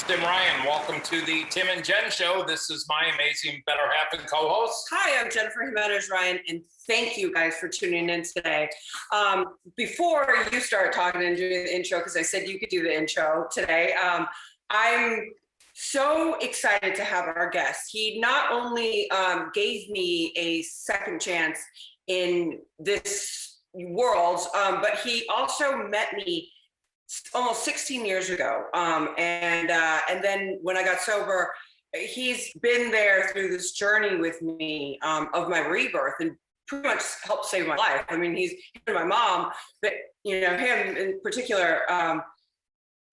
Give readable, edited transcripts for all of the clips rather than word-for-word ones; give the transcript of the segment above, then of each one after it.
Tim Ryan. Welcome to the Tim and Jen Show. This is my amazing better half and co-host. Hi, I'm Jennifer Jimenez Ryan, and thank you guys for tuning in today. Before you start talking and doing the intro, because I said you could do the intro today, I'm so excited to have our guest. He not only gave me a second chance in this world, but he also met me almost 16 years ago. And then when I got sober, he's been there through this journey with me of my rebirth and pretty much helped save my life. I mean, he's my mom, but you know, him in particular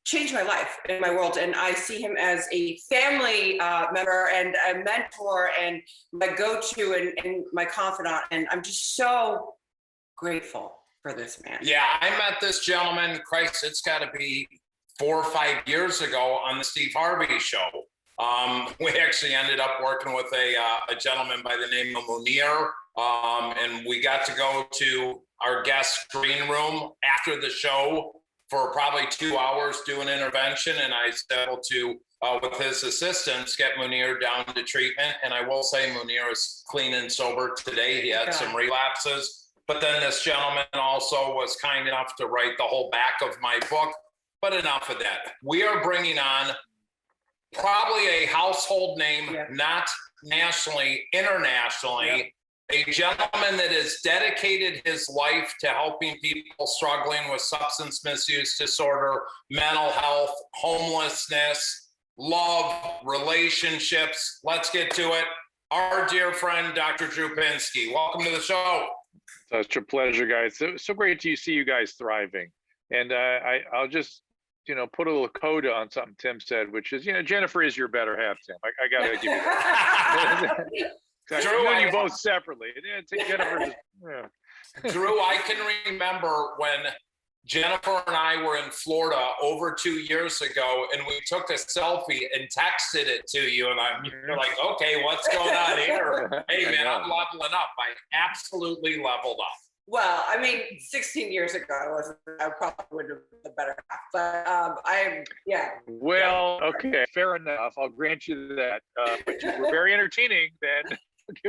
changed my life and my world. And I see him as a family member and a mentor and my go-to and my confidant. And I'm just so grateful for this man. Yeah, I met this gentleman, Christ, it's got to be 4 or 5 years ago on the Steve Harvey show. We actually ended up working with a gentleman by the name of Munir, and we got to go to our guest green room after the show for probably 2 hours, do an intervention, and I was able to, with his assistance, get Munir down to treatment. And I will say Munir is clean and sober today. He had some relapses. But then this gentleman also was kind enough to write the whole back of my book. But enough of that. We are bringing on probably a household name, not nationally, internationally, a gentleman that has dedicated his life to helping people struggling with substance misuse disorder, mental health, homelessness, love, relationships. Let's get to it. Our dear friend, Dr. Drew Pinsky. Welcome to the show. Such a pleasure, guys. So great to see you guys thriving. And I'll just, put a little coda on something Tim said, which is, Jennifer is your better half, Tim. I got to give you that. Drew, I know you both separately. Jennifer Drew, I can remember when Jennifer and I were in Florida over 2 years ago, and we took a selfie and texted it to you, and you're like, okay, what's going on here? Hey, man, I'm leveling up. I absolutely leveled up. Well, I mean, 16 years ago, I probably would have been the better half, but Well, okay, fair enough. I'll grant you that. But you were very entertaining then.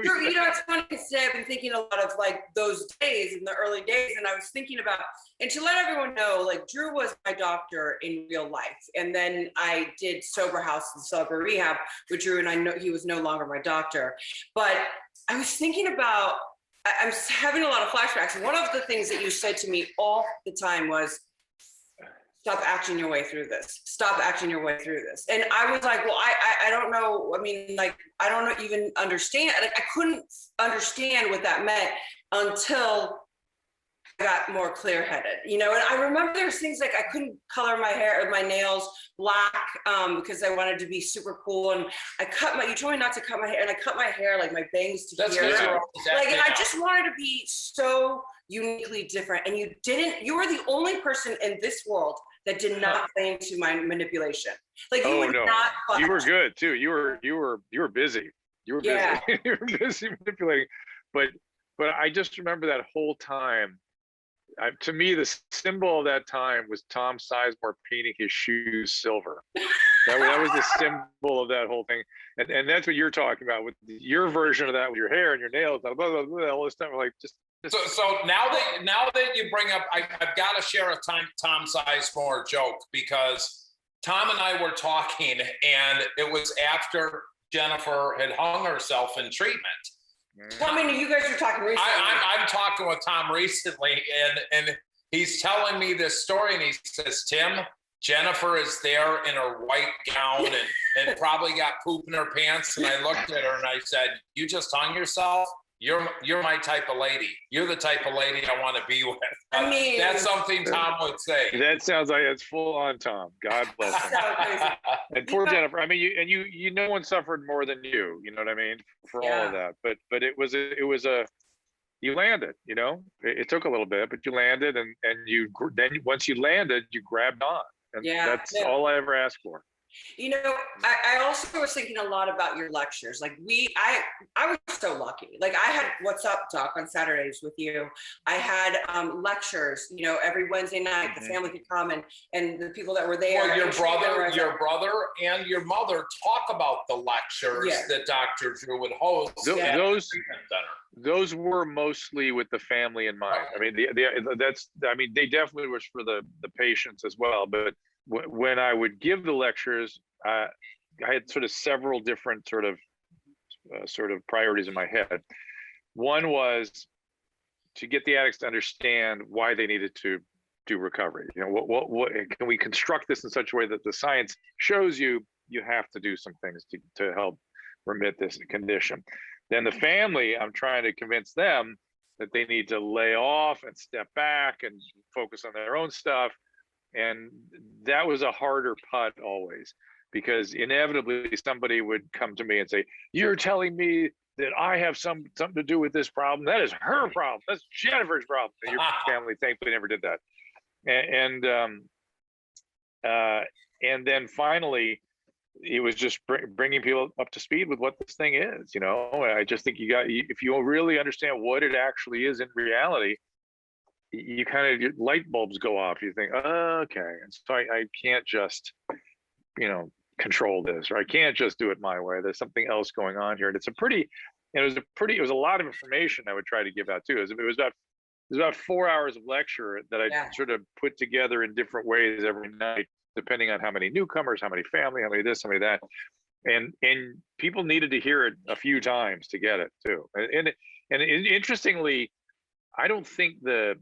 Drew, it's funny because today I've been thinking a lot of like those days in the early days, and I was thinking about, and to let everyone know, like Drew was my doctor in real life, and then I did sober house and sober rehab with Drew, and I know he was no longer my doctor, but I was thinking about, I'm having a lot of flashbacks. One of the things that you said to me all the time was, stop acting your way through this. Stop acting your way through this. And I was like, well, I don't know. I mean, like, I don't even understand. Like, I couldn't understand what that meant until I got more clear-headed, and I remember there's things like I couldn't color my hair or my nails black because I wanted to be super cool. And I you told me not to cut my hair, and I cut my hair, like my bangs to here. Like, and I just wanted to be so uniquely different. And you were the only person in this world that did not play into my manipulation. Like you would not. You were good too. You were busy. You were busy. Yeah. You were busy manipulating. But I just remember that whole time. To me, the symbol of that time was Tom Sizemore painting his shoes silver. That was the symbol of that whole thing. And that's what you're talking about with your version of that, with your hair and your nails, blah, blah, blah, blah, all this stuff. Like just. So now that you bring up, I've got to share a Tom Sizemore joke, because Tom and I were talking, and it was after Jennifer had hung herself in treatment. I mean, you guys are talking recently. I'm talking with Tom recently, and he's telling me this story, and he says, Tim, Jennifer is there in her white gown and probably got poop in her pants. And I looked at her and I said, you just hung yourself? You're my type of lady. You're the type of lady I want to be with. I mean, that's something Tom would say. That sounds like it's full on Tom. God bless him. And poor Jennifer. I mean, you no one suffered more than you. You know what I mean? For all of that. But it was you landed. It took a little bit, but you landed, and then once you landed, you grabbed on, and that's all I ever asked for. You know, I also was thinking a lot about your lectures. Like I was so lucky. Like I had What's Up Doc on Saturdays with you. I had lectures, you know, every Wednesday night, the family could come and the people that were there. Well, your brother and your mother talk about the lectures that Dr. Drew would host. Those were mostly with the family in mind. I mean, they definitely was for the patients as well. But when I would give the lectures, I had sort of several different sort of priorities in my head. One was to get the addicts to understand why they needed to do recovery. You know, what can we construct this in such a way that the science shows you have to do some things to help remit this condition. Then the family, I'm trying to convince them that they need to lay off and step back and focus on their own stuff. And that was a harder putt always, because inevitably somebody would come to me and say, "You're telling me that I have something to do with this problem? That is her problem. That's Jennifer's problem." And your family thankfully never did that. And then finally, it was just bringing people up to speed with what this thing is. You know, I just think if you really understand what it actually is in reality, you kind of, your light bulbs go off. You think, oh, okay, and so I can't just, you know, control this, or I can't just do it my way. There's something else going on here, and it was a lot of information I would try to give out too. It was about 4 hours of lecture that I sort of put together in different ways every night, depending on how many newcomers, how many family, how many this, how many that, and people needed to hear it a few times to get it too. And interestingly, I don't think the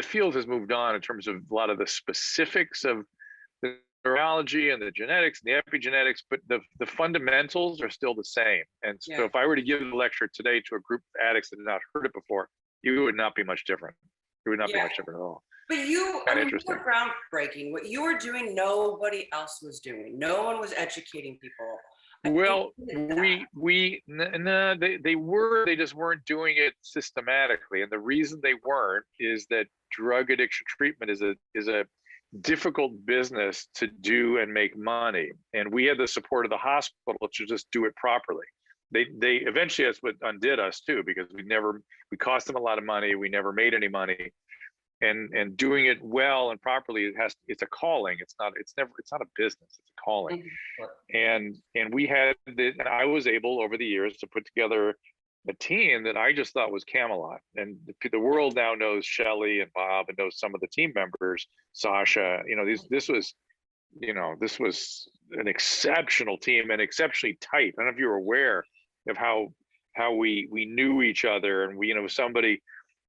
field has moved on in terms of a lot of the specifics of the neurology and the genetics and the epigenetics, but the fundamentals are still the same. And so if I were to give a lecture today to a group of addicts that had not heard it before, it would not be much different. It would not be much different at all. But you were groundbreaking. What you were doing, nobody else was doing. No one was educating people. Well, they just weren't doing it systematically. And the reason they weren't is that drug addiction treatment is a difficult business to do and make money. And we had the support of the hospital to just do it properly. They eventually, that's what undid us too, because we cost them a lot of money. We never made any money. And doing it well and properly, it's a calling. It's not a business, it's a calling. And I was able over the years to put together a team that I just thought was Camelot. And the world now knows Shelley and Bob and knows some of the team members, Sasha. You know, this was an exceptional team and exceptionally tight. I don't know if you were aware of how we knew each other, and somebody.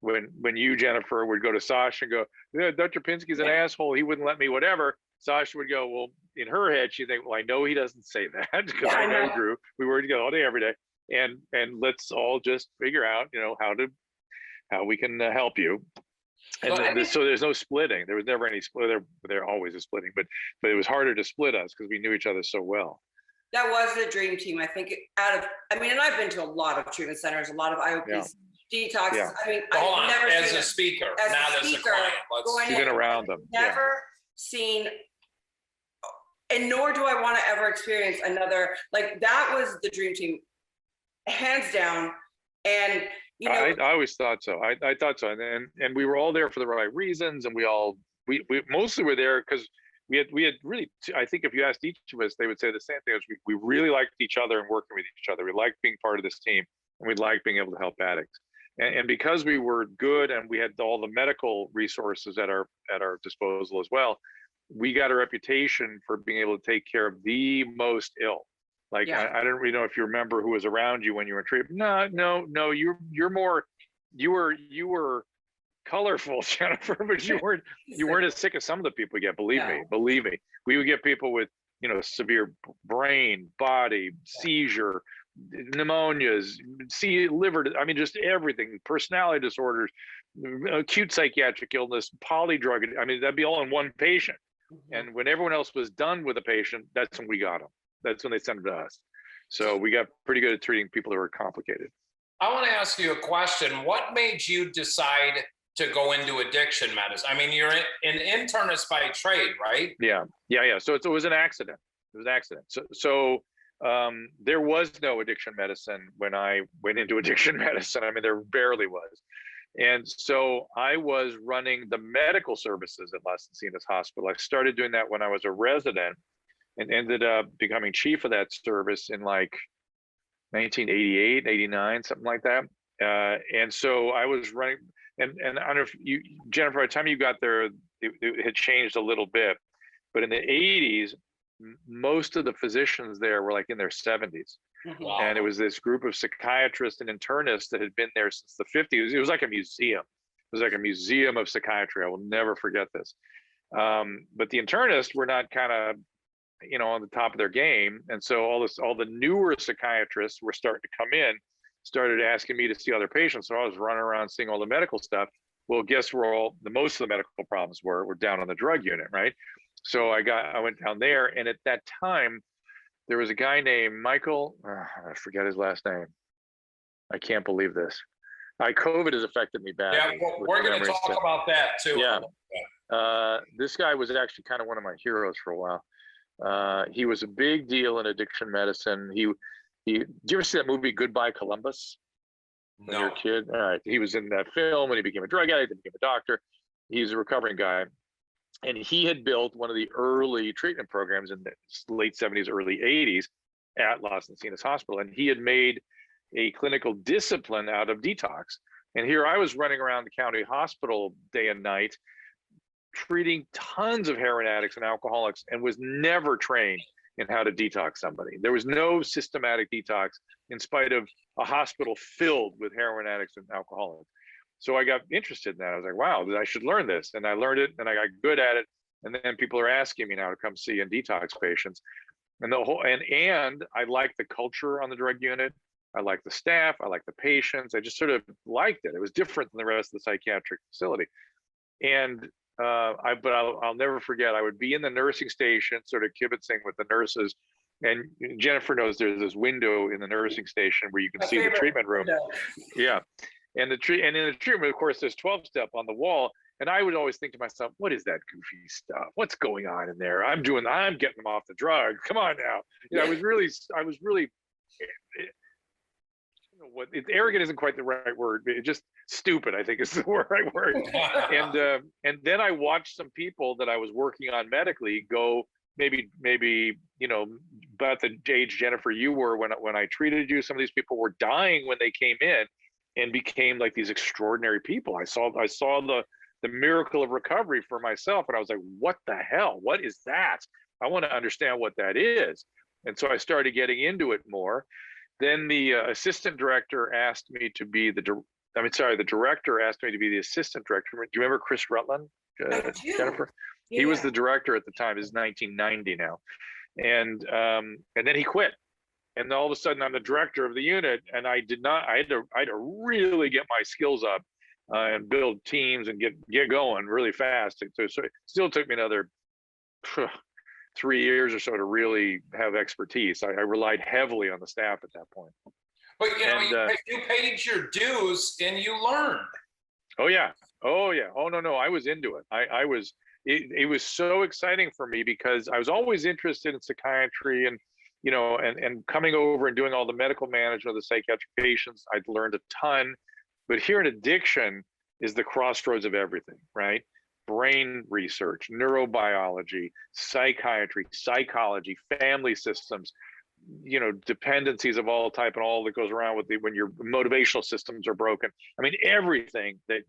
When you, Jennifer, would go to Sasha and go, "Yeah, Dr. Pinsky's an asshole, he wouldn't let me," whatever. Sasha would go, well, in her head, she'd think, well, I know he doesn't say that, because I know Drew. We work together all day, every day. And let's all just figure out, how we can help you. And so there's no splitting. There was never any split. There always is splitting, but it was harder to split us because we knew each other so well. That was the dream team. I think and I've been to a lot of treatment centers, a lot of IOPs. Detox. Yeah. I mean, hold I've on. never As seen a speaker, as not a speaker, as a client. You've been around them. Never seen, and nor do I want to ever experience another. Like, that was the dream team, hands down. And I always thought so. I thought so, and we were all there for the right reasons, and we mostly were there because we had really. I think if you asked each of us, they would say the same thing: we really liked each other and working with each other. We liked being part of this team, and we liked being able to help addicts. And because we were good and we had all the medical resources at our disposal as well, we got a reputation for being able to take care of the most ill. Like, I don't really know if you remember who was around you when you were in treatment. No, you were colorful, Jennifer, but you weren't as sick as some of the people get. Believe me. We would get people with severe brain, body, seizure, pneumonias, liver, just everything, personality disorders, acute psychiatric illness, polydrug. That'd be all in one patient. And when everyone else was done with a patient, that's when we got them. That's when they sent them to us. So we got pretty good at treating people that were complicated. I want to ask you a question. What made you decide to go into addiction medicine? You're an internist by trade, right? Yeah. So it was an accident. It was an accident. So there was no addiction medicine when I went into addiction medicine. I mean, there barely was. And so I was running the medical services at Las Encinas Hospital. I started doing that when I was a resident and ended up becoming chief of that service in like 1988, 89, something like that. And so I was running, and I don't know if you, Jennifer, by the time you got there, it had changed a little bit. But in the 80s, most of the physicians there were like in their 70s. Wow. And it was this group of psychiatrists and internists that had been there since the 50s. It was like a museum. It was like a museum of psychiatry. I will never forget this. But the internists were not kind of, on the top of their game. And so all the newer psychiatrists were starting to come in, started asking me to see other patients. So I was running around seeing all the medical stuff. Well, guess where most of the medical problems were down on the drug unit, right? So I went down there, and at that time, there was a guy named Michael, I forget his last name. I can't believe this. COVID has affected me badly. Yeah, we're going to talk about that too. Yeah. This guy was actually kind of one of my heroes for a while. He was a big deal in addiction medicine. Did you ever see that movie Goodbye Columbus? When you were a kid? All right. He was in that film when he became a drug addict and became a doctor. He's a recovering guy. And he had built one of the early treatment programs in the late 70s, early 80s at Las Encinas Hospital. And he had made a clinical discipline out of detox. And here I was running around the county hospital day and night, treating tons of heroin addicts and alcoholics, and was never trained in how to detox somebody. There was no systematic detox in spite of a hospital filled with heroin addicts and alcoholics. So I got interested in that. I was like, wow, I should learn this. And I learned it and I got good at it. And then people are asking me now to come see and detox patients. And and I liked the culture on the drug unit. I liked the staff. I liked the patients. I just sort of liked it. It was different than the rest of the psychiatric facility. And I'll never forget, I would be in the nursing station, sort of kibitzing with the nurses. And Jennifer knows there's this window in the nursing station where you can see the treatment room. Yeah. And in the treatment, of course, there's 12-step on the wall. And I would always think to myself, what is that goofy stuff? What's going on in there? I'm getting them off the drug. Come on now. I was really, arrogant isn't quite the right word, but just stupid, I think is the right word. And then I watched some people that I was working on medically go maybe, about the age, Jennifer, you were when I treated you. Some of these people were dying when they came in and became like these extraordinary people. I saw the miracle of recovery for myself. And I was like, what the hell? What is that? I want to understand what that is. And so I started getting into it more. Then the assistant director asked me to be the director asked me to be the assistant director. Do you remember Chris Rutland, Jennifer? Yeah. He was the director at the time. This is 1990 now. And then he quit. And all of a sudden I'm the director of the unit, and I had to really get my skills up and build teams and get going really fast. So it still took me another 3 years or so to really have expertise. I relied heavily on the staff at that point. But you paid your dues and you learned. Oh yeah. Oh no, I was into it. It was so exciting for me because I was always interested in psychiatry and coming over and doing all the medical management of the psychiatric patients. I'd learned a ton, but here in addiction is the crossroads of everything, right? Brain research, neurobiology, psychiatry, psychology, family systems, dependencies of all type and all that goes around with when your motivational systems are broken. I mean, everything that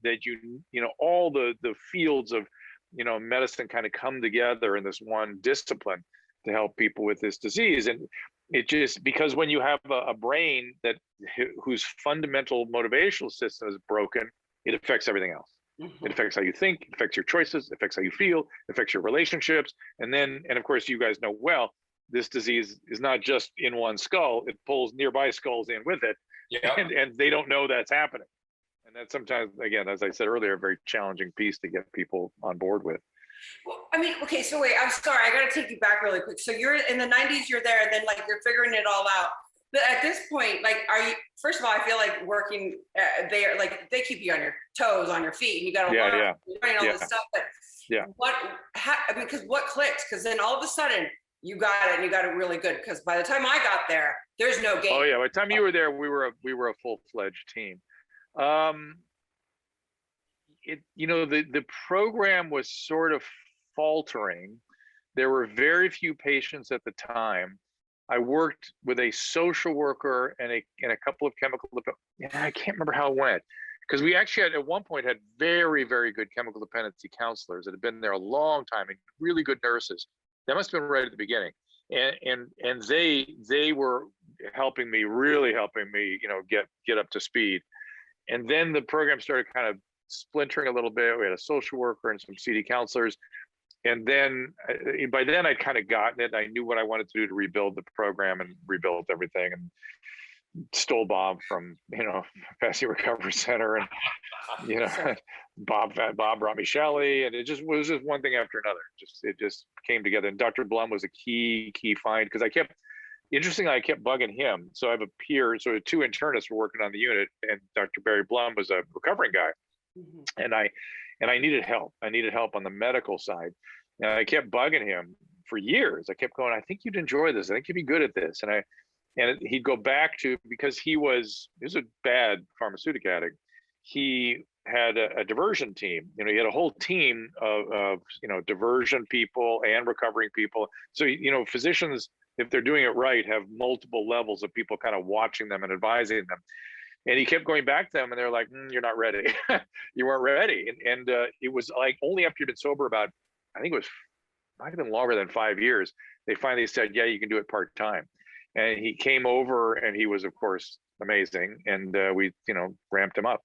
all the fields of, medicine kind of come together in this one discipline to help people with this disease. And it just, because when you have a brain whose fundamental motivational system is broken, it affects everything else. Mm-hmm. It affects how you think, it affects your choices, it affects how you feel, it affects your relationships. And of course, you guys know well, this disease is not just in one skull, it pulls nearby skulls in with it. Yeah. And they don't know that's happening. And that's sometimes, again, as I said earlier, a very challenging piece to get people on board with. Well, I mean, okay, so wait, I'm sorry, I got to take you back really quick. So you're in the 90s, you're there, and then you're figuring it all out. But at this point, first of all, I feel like working there, they keep you on your toes, on your feet, and you got to learn all this stuff. But because what clicked? Because then all of a sudden you got it, and you got it really good. Because by the time I got there, there's no game. Oh yeah, by the time you were there, we were a full-fledged team. The program was sort of faltering. There were very few patients at the time. I worked with a social worker and a couple of chemical. I can't remember how it went, because we actually at one point had very, very good chemical dependency counselors that had been there a long time and really good nurses. That must have been right at the beginning, and they were really helping me, get up to speed. And then the program started kind of splintering a little bit. We had a social worker and some CD counselors. And then by then I'd kind of gotten it. I knew what I wanted to do to rebuild the program and rebuild everything, and stole Bob from, Pasadena Recovery Center, and, Bob brought me Shelley, and it was just one thing after another. It just came together. And Dr. Blum was a key find, because I kept bugging him. So I have a peer, so 2 internists were working on the unit, and Dr. Barry Blum was a recovering guy. Mm-hmm. And I needed help. I needed help on the medical side. And I kept bugging him for years. I kept going, I think you'd enjoy this. I think you'd be good at this. And he'd go back to, because he was a bad pharmaceutical addict. He had a diversion team. He had a whole team of diversion people and recovering people. So, physicians, if they're doing it right, have multiple levels of people kind of watching them and advising them. And he kept going back to them, and they're like, you're not ready. You weren't ready. And it was like only after you'd been sober about, I think it might have been longer than 5 years, they finally said, yeah, you can do it part-time. And he came over, and he was, of course, amazing. And we, ramped him up.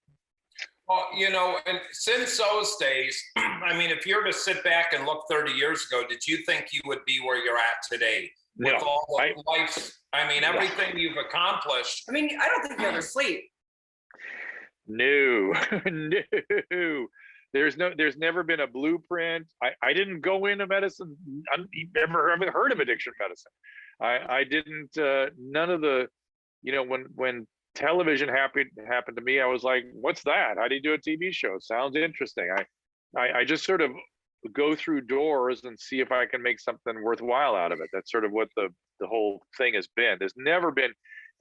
Well, and since those days, I mean, if you were to sit back and look 30 years ago, did you think you would be where you're at today? No, with all the life, everything you've accomplished. I don't think you ever sleep. No, no. There's never been a blueprint. I didn't go into medicine. I haven't heard of addiction medicine. I didn't. None of the, when television happened to me, I was like, what's that? How do you do a TV show? Sounds interesting. I just sort of go through doors and see if I can make something worthwhile out of it. That's sort of what the whole thing has been. There's never been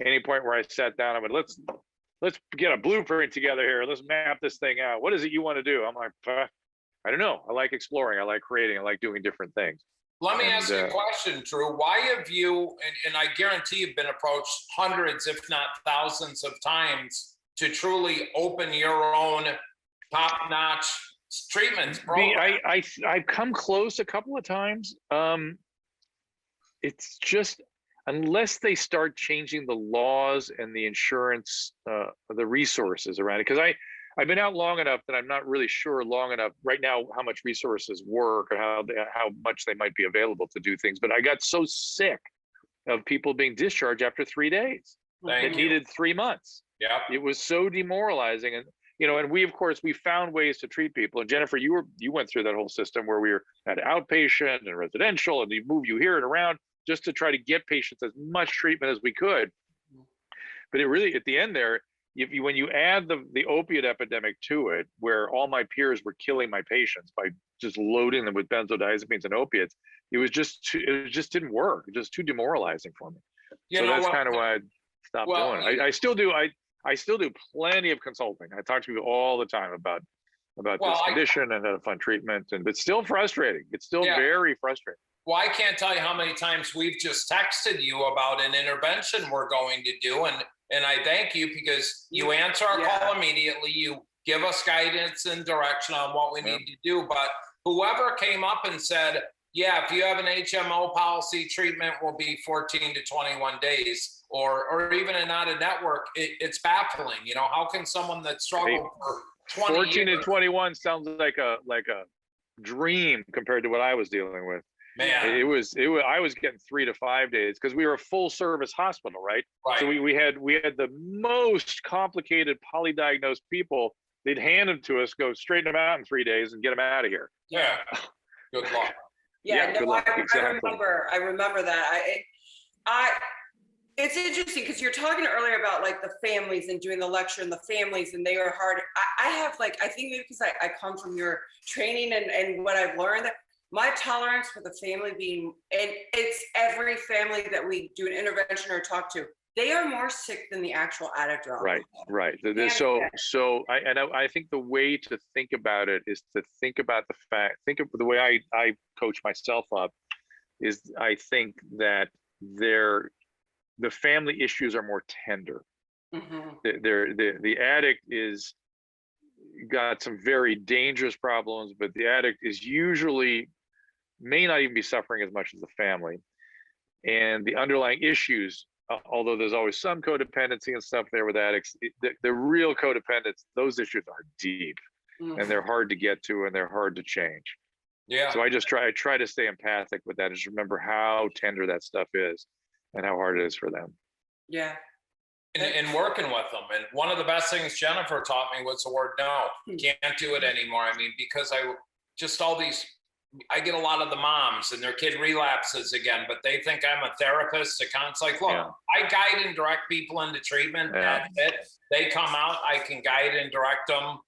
any point where I sat down and went, let's get a blueprint together here. Let's map this thing out. What is it you want to do? I'm like, I don't know. I like exploring. I like creating. I like doing different things. Let me ask you a question, Drew. Why have you, and I guarantee you've been approached hundreds, if not thousands of times, to truly open your own top-notch treatments program? I've come close a couple of times. It's just, unless they start changing the laws and the insurance, the resources around it, because I've been out long enough that I'm not really sure long enough right now how much resources work or how much they might be available to do things. But I got so sick of people being discharged after 3 days. It needed 3 months. Yeah, it was so demoralizing. And and we, of course, we found ways to treat people. And Jennifer, you went through that whole system where we had outpatient and residential, and they move you here and around just to try to get patients as much treatment as we could. But it really, at the end there, when you add the opiate epidemic to it, where all my peers were killing my patients by just loading them with benzodiazepines and opiates, it just didn't work. It was just too demoralizing for me. So that's kind of why I stopped doing it. I still do. I still do plenty of consulting. I talk to people all the time about this condition and how to find treatment, and it's still frustrating. It's still very frustrating. Well, I can't tell you how many times we've just texted you about an intervention we're going to do, and I thank you because you answer our call immediately. You give us guidance and direction on what we need to do. But whoever came up and said, yeah, if you have an HMO policy, treatment will be 14 to 21 days, or even a not a network, it's baffling. How can someone that struggled for 20 14 years, to 21 sounds like a dream compared to what I was dealing with. Man, I was getting 3 to 5 days because we were a full service hospital, right? So we had the most complicated polydiagnosed people. They'd hand them to us, go straighten them out in 3 days, and get them out of here. Yeah, good luck. I remember that. It's interesting because you're talking earlier about like the families and doing the lecture and the families, and they are hard. I have I think maybe because I come from your training and what I've learned, my tolerance for the family being, and it's every family that we do an intervention or talk to, they are more sick than the actual addict or Right, right. Yeah. I think the way to think about it is to think about think of the way I coach myself up is I think that the family issues are more tender. The addict is got some very dangerous problems, but the addict is usually may not even be suffering as much as the family. And the underlying issues, although there's always some codependency and stuff there with addicts, the real codependence, those issues are deep and they're hard to get to and they're hard to change. Yeah. So I try to stay empathic with that, and just remember how tender that stuff is and how hard it is for them. Yeah. And working with them. And one of the best things Jennifer taught me was the word no. Can't do it anymore. I mean, because I get a lot of the moms and their kid relapses again, but they think I'm a therapist. It's like, look, I guide and direct people into treatment. That's it. They come out, I can guide and direct them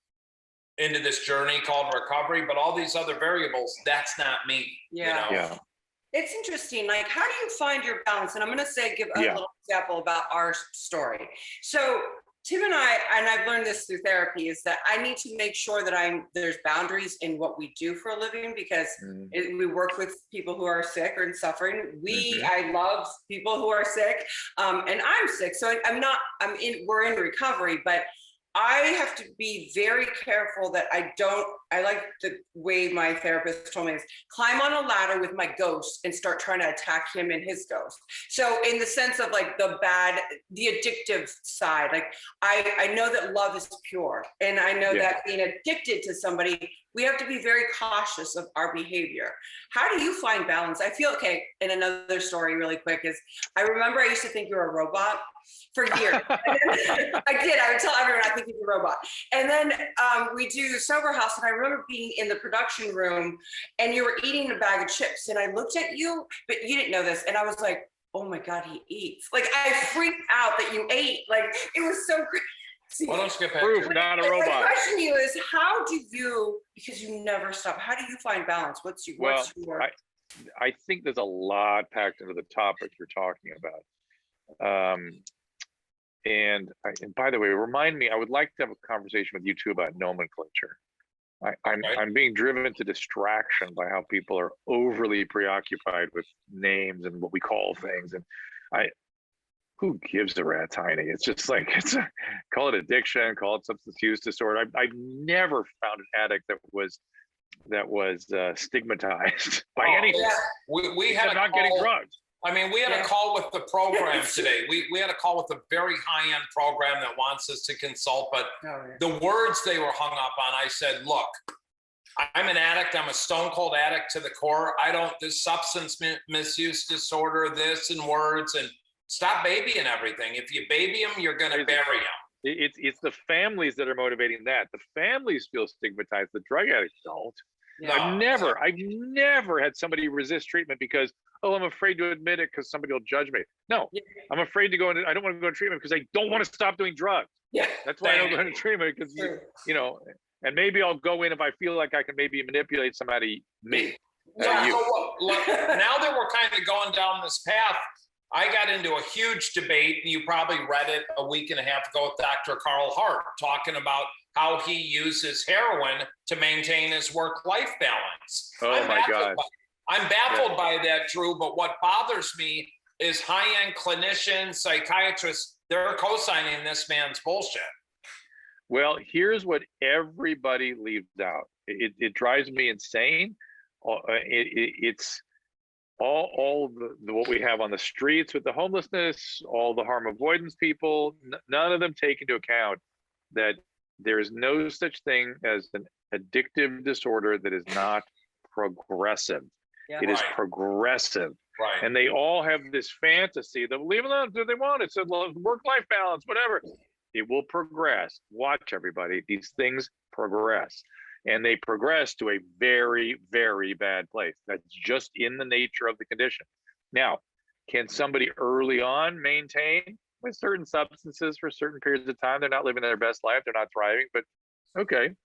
into this journey called recovery, but all these other variables, that's not me. Yeah. You know? It's interesting. Like, how do you find your balance? And I'm going to give a little example about our story. So Tim and I've learned this through therapy, is that I need to make sure that there's boundaries in what we do for a living, because we work with people who are sick or suffering. I love people who are sick, and I'm sick. So we're in recovery, but I have to be very careful that I like the way my therapist told me is climb on a ladder with my ghost and start trying to attack him and his ghost. So in the sense of like the addictive side, like I know that love is pure, and I know that being addicted to somebody, we have to be very cautious of our behavior. How do you find balance? I feel, and another story really quick is, I remember I used to think you were a robot for years. I would tell everyone I think you're a robot. And then we do Sober House, and I remember being in the production room and you were eating a bag of chips, and I looked at you, but you didn't know this. And I was like, oh my God, he eats. Like, I freaked out that you ate. Like, it was so crazy. Well, don't skip ahead. Proof, not a robot. My question to you is, how do you, because you never stop, how do you find balance? What's your I think there's a lot packed into the topic you're talking about. And by the way, remind me, I would like to have a conversation with you too about nomenclature. I'm being driven to distraction by how people are overly preoccupied with names and what we call things. And who gives a rat's hiney? It's just like, call it addiction, call it substance use disorder. I've never found an addict that was stigmatized by anything. We had not getting drugs. I mean, we had a call with the program today. We had a call with a very high-end program that wants us to consult, but the words they were hung up on, I said, look, I'm an addict. I'm a stone cold addict to the core. This substance misuse disorder, this and words, and stop babying everything. If you baby them, you're going to bury them. It's the families that are motivating that. The families feel stigmatized. The drug addicts don't. No. I've never had somebody resist treatment because, I'm afraid to admit it because somebody will judge me. No, I'm afraid to go into, I don't want to go into treatment because I don't want to stop doing drugs. Yeah. That's why I don't go into treatment, because, and maybe I'll go in if I feel like I can maybe manipulate somebody, me. Now that we're kind of going down this path, I got into a huge debate, and you probably read it a week and a half ago with Dr. Carl Hart, talking about how he uses heroin to maintain his work-life balance. Oh my God. I'm baffled by that, Drew, but what bothers me is high-end clinicians, psychiatrists, they're co-signing this man's bullshit. Well, here's what everybody leaves out. It drives me insane. It's all the what we have on the streets with the homelessness, all the harm avoidance people, none of them take into account that there is no such thing as an addictive disorder that is not progressive. It is progressive. Right. And they all have this fantasy that leave it alone, do they want it? It's a work-life balance, whatever. It will progress. Watch, everybody. These things progress. And they progress to a very, very bad place. That's just in the nature of the condition. Now, can somebody early on maintain with certain substances for certain periods of time? They're not living their best life. They're not thriving, but okay.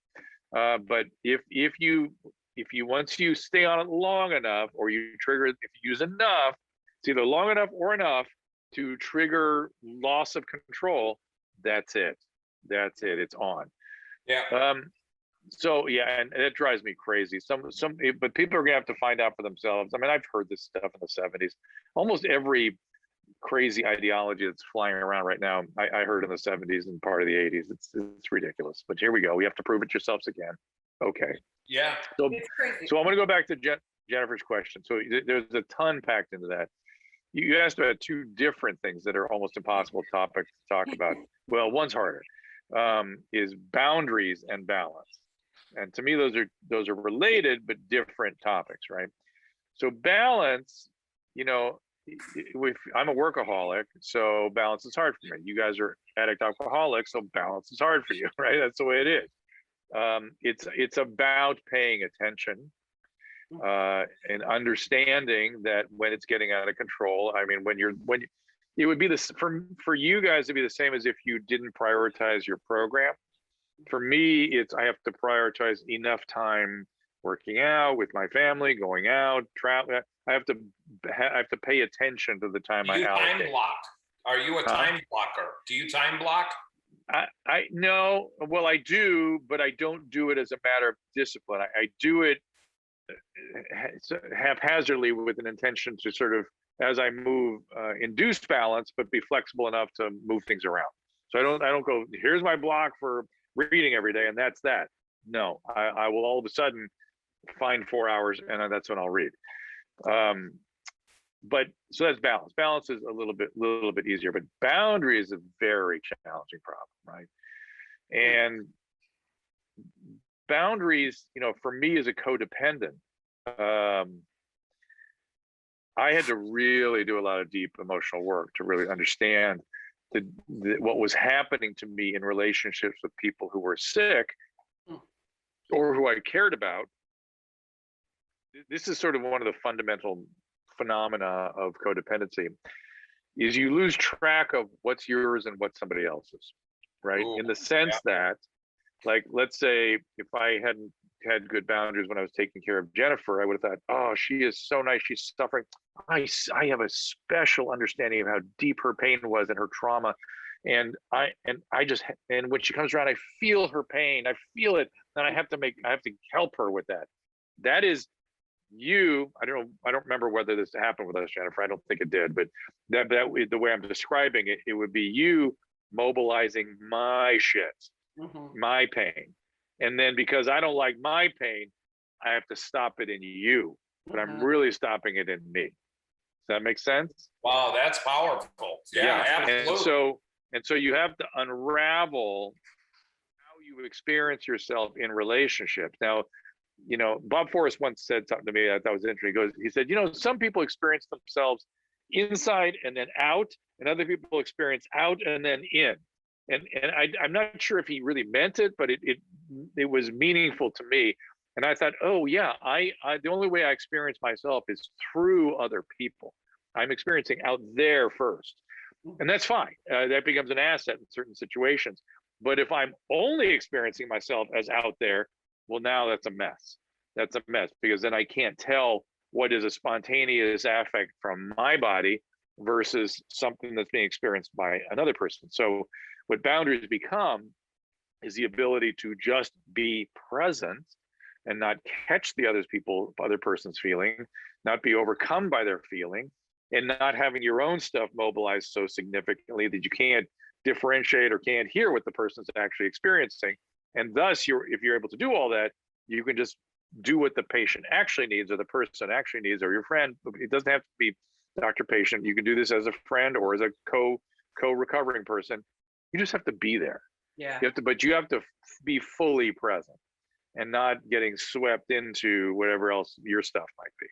But if you once you stay on it long enough, or you trigger it, if you use enough, it's either long enough or enough to trigger loss of control, that's it. It's on. Yeah. So yeah, and it drives me crazy. But people are gonna have to find out for themselves. I mean, I've heard this stuff in the 70s. Almost every crazy ideology that's flying around right now, I heard in the 70s and part of the 80s. It's ridiculous. But here we go. We have to prove it yourselves again. Okay. Yeah. So It's crazy. so I'm gonna go back to Jennifer's question. So there's a ton packed into that. You asked about two different things that are almost impossible topics to talk about. Well, one's harder, is boundaries and balance. And to me, those are related but different topics, right? So balance, I'm a workaholic, so balance is hard for me. You guys are addict alcoholics, so balance is hard for you, right? That's the way it is. It's about paying attention and understanding that when it's getting out of control. I mean, it would be this for you guys to be the same as if you didn't prioritize your program. For me, I have to prioritize enough time working out with my family, going out, traveling. I have to pay attention to the time I allocate. Time block? Are you a time blocker? Do you time block? I no, well, I do, but I don't do it as a matter of discipline. I do it haphazardly with an intention to sort of, as I move, induce balance, but be flexible enough to move things around. So I don't go, here's my block for reading every day, and that's that. No, I will all of a sudden find 4 hours, and that's when I'll read. But so that's balance. Balance is a little bit easier, but boundary is a very challenging problem, right? And boundaries, for me as a codependent, I had to really do a lot of deep emotional work to really understand what was happening to me in relationships with people who were sick or who I cared about. This is sort of one of the fundamental phenomena of codependency, is you lose track of what's yours and what's somebody else's, right? Ooh, in the sense that, like, let's say if I hadn't had good boundaries when I was taking care of Jennifer, I would have thought, oh, she is so nice, she's suffering. I have a special understanding of how deep her pain was and her trauma. And when she comes around, I feel her pain, I feel it, and I have to help her with that. That is you. I don't remember whether this happened with us, Jennifer. I don't think it did, but that the way I'm describing it, it would be you mobilizing my shit, my pain. And then because I don't like my pain, I have to stop it in you, but I'm really stopping it in me. Does that make sense? Wow, that's powerful. Yeah, absolutely. And so you have to unravel how you experience yourself in relationships. Now, Bob Forrest once said something to me that was interesting. He said, some people experience themselves inside and then out, and other people experience out and then in. And I'm not sure if he really meant it, but it was meaningful to me. And I thought, oh yeah, I the only way I experience myself is through other people. I'm experiencing out there first, and that's fine. That becomes an asset in certain situations. But if I'm only experiencing myself as out there, well, now that's a mess. That's a mess, because then I can't tell what is a spontaneous affect from my body versus something that's being experienced by another person. So what boundaries become is the ability to just be present and not catch the other person's feeling, not be overcome by their feeling, and not having your own stuff mobilized so significantly that you can't differentiate or can't hear what the person's actually experiencing. And thus, if you're able to do all that, you can just do what the patient actually needs, or the person actually needs, or your friend. It doesn't have to be doctor-patient. You can do this as a friend or as a co-recovering person. You just have to be there. Yeah. But you have to be fully present and not getting swept into whatever else your stuff might be.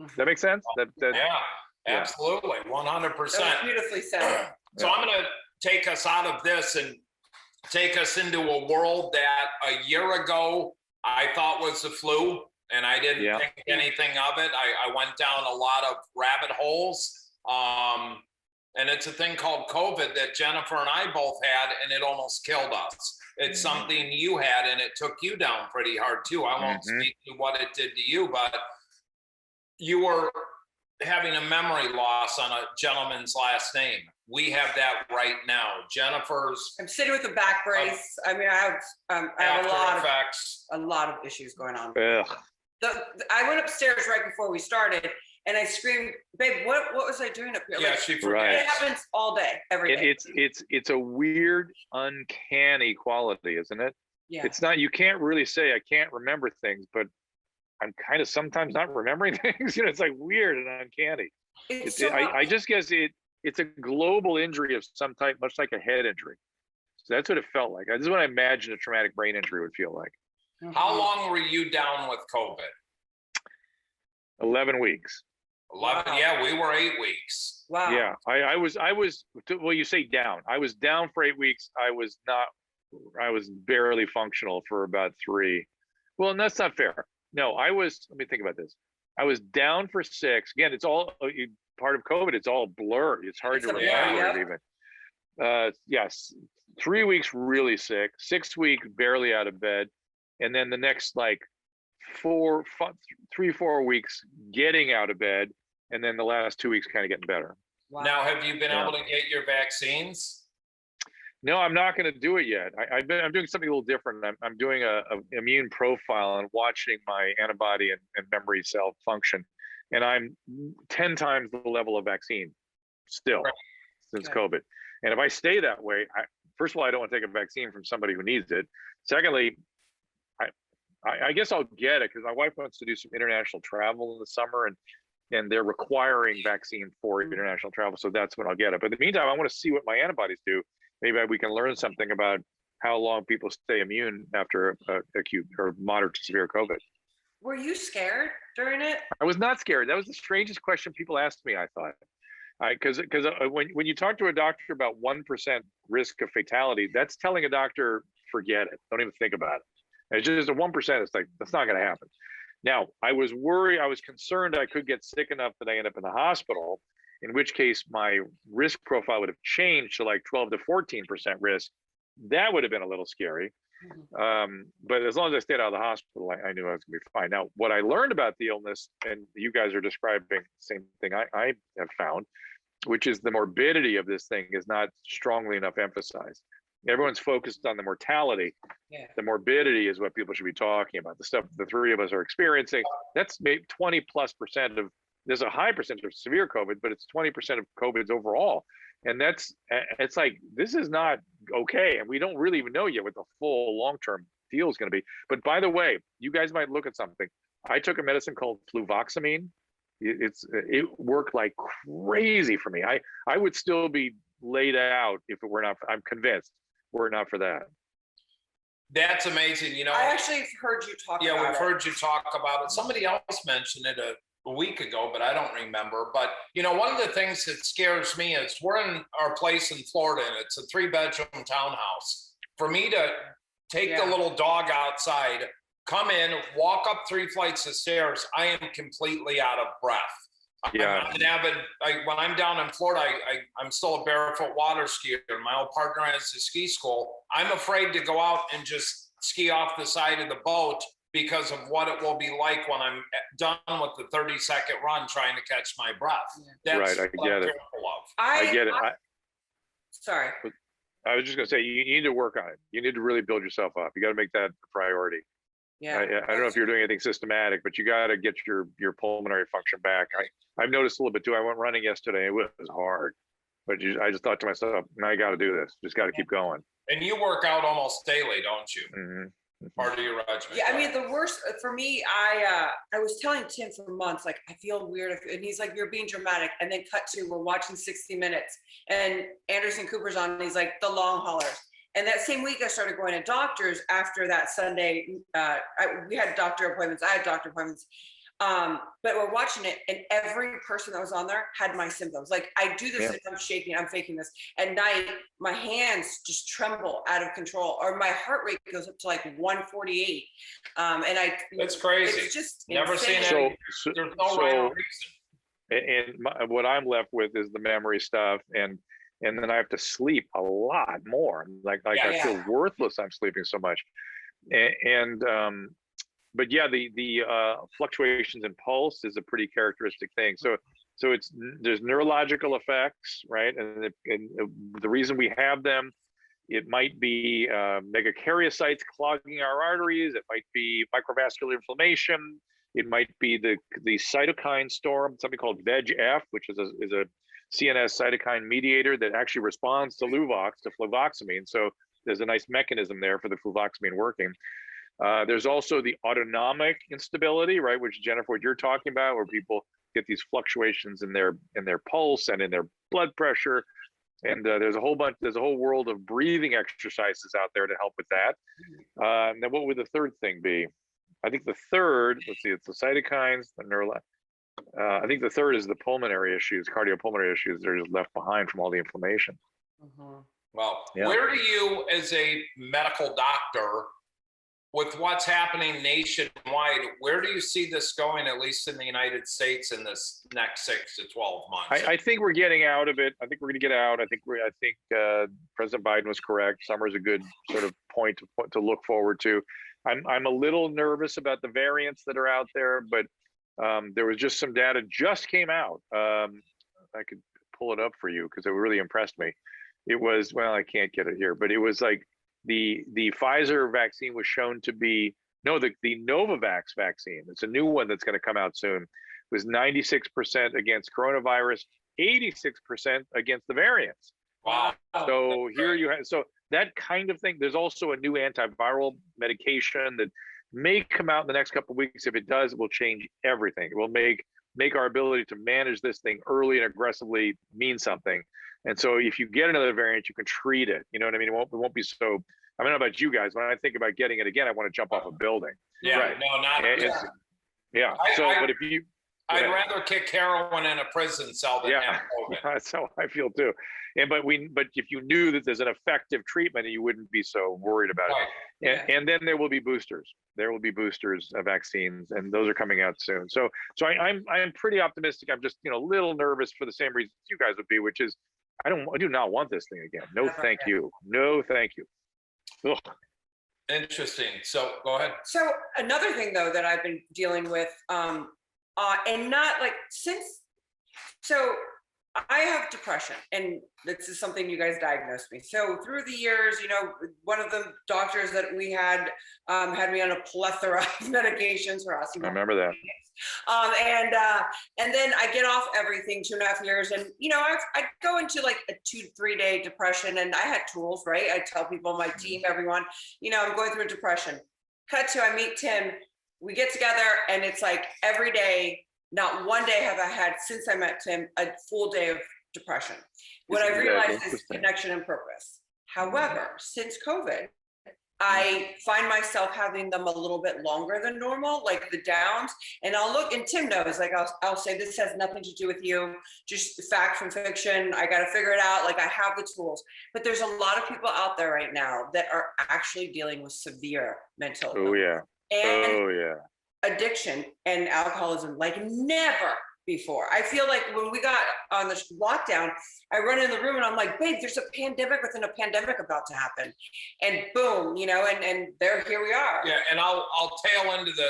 Does that make sense? Yeah, absolutely, 100%. That was beautifully said. So I'm going to take us out of this and take us into a world that a year ago I thought was the flu, and I didn't think anything of it. I went down a lot of rabbit holes. And it's a thing called COVID that Jennifer and I both had, and it almost killed us. It's something you had, and it took you down pretty hard too. I won't speak to what it did to you, but you were having a memory loss on a gentleman's last name. We have that right now. Jennifer's. I'm sitting with a back brace. I mean, I have a lot of issues going on. I went upstairs right before we started, and I screamed, "Babe, what was I doing up here?" Yeah, like, she forgets. It happens all day, every day. It's a weird, uncanny quality, isn't it? Yeah. It's not. You can't really say I can't remember things, but I'm kind of sometimes not remembering things. You know, it's like weird and uncanny. I just guess it's a global injury of some type, much like a head injury. So that's what it felt like. This is what I imagine a traumatic brain injury would feel like. How long were you down with COVID? 11 weeks. 11. Wow. Yeah, we were 8 weeks. Wow. Yeah, I was, well, you say down. I was down for 8 weeks. I was barely functional for about 3. Well, and that's not fair. No, let me think about this. I was down for 6. Again, it's all part of COVID. It's all blurred. It's hard to remember it even. Yes, 3 weeks really sick, 6 weeks barely out of bed. And then the next like 3-4 weeks getting out of bed. And then the last 2 weeks kind of getting better. Wow. Now, have you been able to get your vaccines? No, I'm not going to do it yet. I'm doing something a little different. I'm doing a immune profile and watching my antibody and memory cell function. And I'm 10 times the level of vaccine still since COVID. And if I stay that way, first of all, I don't want to take a vaccine from somebody who needs it. Secondly, I guess I'll get it because my wife wants to do some international travel in the summer, and they're requiring vaccine for international travel. So that's when I'll get it. But in the meantime, I want to see what my antibodies do. Maybe we can learn something about how long people stay immune after acute or moderate to severe COVID. Were you scared during it? I was not scared. That was the strangest question people asked me, I thought. Because when you talk to a doctor about 1% risk of fatality, that's telling a doctor, forget it. Don't even think about it. It's just a 1%. It's like, that's not going to happen. Now, I was worried. I was concerned I could get sick enough that I end up in the hospital, in which case my risk profile would have changed to like 12 to 14% risk. That would have been a little scary. But as long as I stayed out of the hospital, I knew I was going to be fine. Now, what I learned about the illness, and you guys are describing the same thing I have found, which is the morbidity of this thing is not strongly enough emphasized. Everyone's focused on the mortality. Yeah. The morbidity is what people should be talking about. The stuff the three of us are experiencing, that's maybe 20+% of, there's a high percentage of severe COVID, but it's 20% of COVID's overall. And it's like, this is not okay. And we don't really even know yet what the full long-term deal is going to be. But by the way, you guys might look at something. I took a medicine called fluvoxamine. It worked like crazy for me. I would still be laid out if it were not, I'm convinced, were it not for that. That's amazing. You know, I actually heard you talk about it. Yeah, we've heard you talk about it. Somebody else mentioned it a week ago, but I don't remember. But, you know, one of the things that scares me is we're in our place in Florida, and it's a 3-bedroom townhouse. For me to take the little dog outside, come in, walk up 3 flights of stairs, I am completely out of breath. Yeah. I'm an avid, when I'm down in Florida, I'm still a barefoot water skier. My old partner has a ski school. I'm afraid to go out and just ski off the side of the boat because of what it will be like when I'm done with the 30-second run trying to catch my breath. That's right, I get it. I get it. Sorry. I was just going to say, you need to work on it. You need to really build yourself up. You got to make that a priority. Yeah. I don't know if you're doing anything systematic, but you got to get your pulmonary function back. I've noticed a little bit too. I went running yesterday. It was hard, but I just thought to myself, I got to do this. Just got to keep going. And you work out almost daily, don't you? Mm-hmm. Part of your regimen. Yeah, I mean, the worst for me, I was telling Tim for months, like, I feel weird. And he's like, you're being dramatic. And then cut to, we're watching 60 Minutes. And Anderson Cooper's on, and he's like, the long haulers. And that same week, I started going to doctors after that Sunday. We had doctor appointments. I had doctor appointments. But we're watching it, and every person that was on there had my symptoms. Like, I do this, I'm shaking, I'm faking this. At night, my hands just tremble out of control, or my heart rate goes up to like 148. And It's crazy. It's just never insane. seen it. There's no rhyme or reason. what I'm left with is the memory stuff, and then I have to sleep a lot more. Like I feel worthless. I'm sleeping so much, but yeah, the fluctuations in pulse is a pretty characteristic thing. So there's neurological effects, right? And the reason we have them, it might be megakaryocytes clogging our arteries. It might be microvascular inflammation. It might be the cytokine storm, something called VEGF, which is a CNS cytokine mediator that actually responds to Luvox, to fluvoxamine. So there's a nice mechanism there for the fluvoxamine working. There's also the autonomic instability, right, which Jennifer, what you're talking about, where people get these fluctuations in their pulse and in their blood pressure. And there's a whole world of breathing exercises out there to help with that. And then what would the third thing be? I think the third, let's see, it's the cytokines, the neural. I think the third is the pulmonary issues, cardiopulmonary issues that are just left behind from all the inflammation. Well, where do you, as a medical doctor, with what's happening nationwide, where do you see this going, at least in the United States, in this next 6 to 12 months? I think we're getting out of it. I think we're going to get out. I think President Biden was correct. Summer's a good sort of point to look forward to. I'm a little nervous about the variants that are out there, but there was just some data just came out. I could pull it up for you because it really impressed me. It was, well, I can't get it here, but it was like the Pfizer vaccine was shown to be, no, the Novavax vaccine, it's a new one that's going to come out soon, was 96% against coronavirus, 86% against the variants. Wow. So here you have, so that kind of thing. There's also a new antiviral medication that may come out in the next couple of weeks. If it does, it will change everything. It will make our ability to manage this thing early and aggressively mean something. And so if you get another variant, you can treat it. You know what I mean? It won't be so, I don't know about you guys. When I think about getting it again, I want to jump off a building. Yeah, right. no, not. Yeah. But if you, I'd rather kick heroin in a prison cell than have COVID. That's how I feel too. But if you knew that there's an effective treatment, you wouldn't be so worried about it. And then there will be boosters. There will be boosters of vaccines, and those are coming out soon. So I'm pretty optimistic. I'm just a little nervous for the same reasons you guys would be, which is I do not want this thing again. No, thank you. No, thank you. Ugh. Interesting. So go ahead. So another thing though that I've been dealing with, and not like so I have depression, and this is something you guys diagnosed me. So through the years, one of the doctors that we had me on a plethora of medications for us. I remember that. And then I get off everything 2.5 years, and I go into like a 2 to 3 day depression, and I had tools, right? I tell people, my team, everyone, I'm going through a depression. Cut to, I meet Tim, we get together, and it's like every day. Not one day have I had, since I met Tim, a full day of depression. What I realized is connection and purpose. However, since COVID, I find myself having them a little bit longer than normal, like the downs. And I'll look, and Tim knows, like I'll say, this has nothing to do with you, just fact from fiction. I got to figure it out. Like I have the tools. But there's a lot of people out there right now that are actually dealing with severe mental illness. Addiction and alcoholism like never before. I feel like when we got on the lockdown, I run in the room and I'm like, babe, there's a pandemic within a pandemic about to happen. And boom, and here we are. Yeah, and I'll tail into the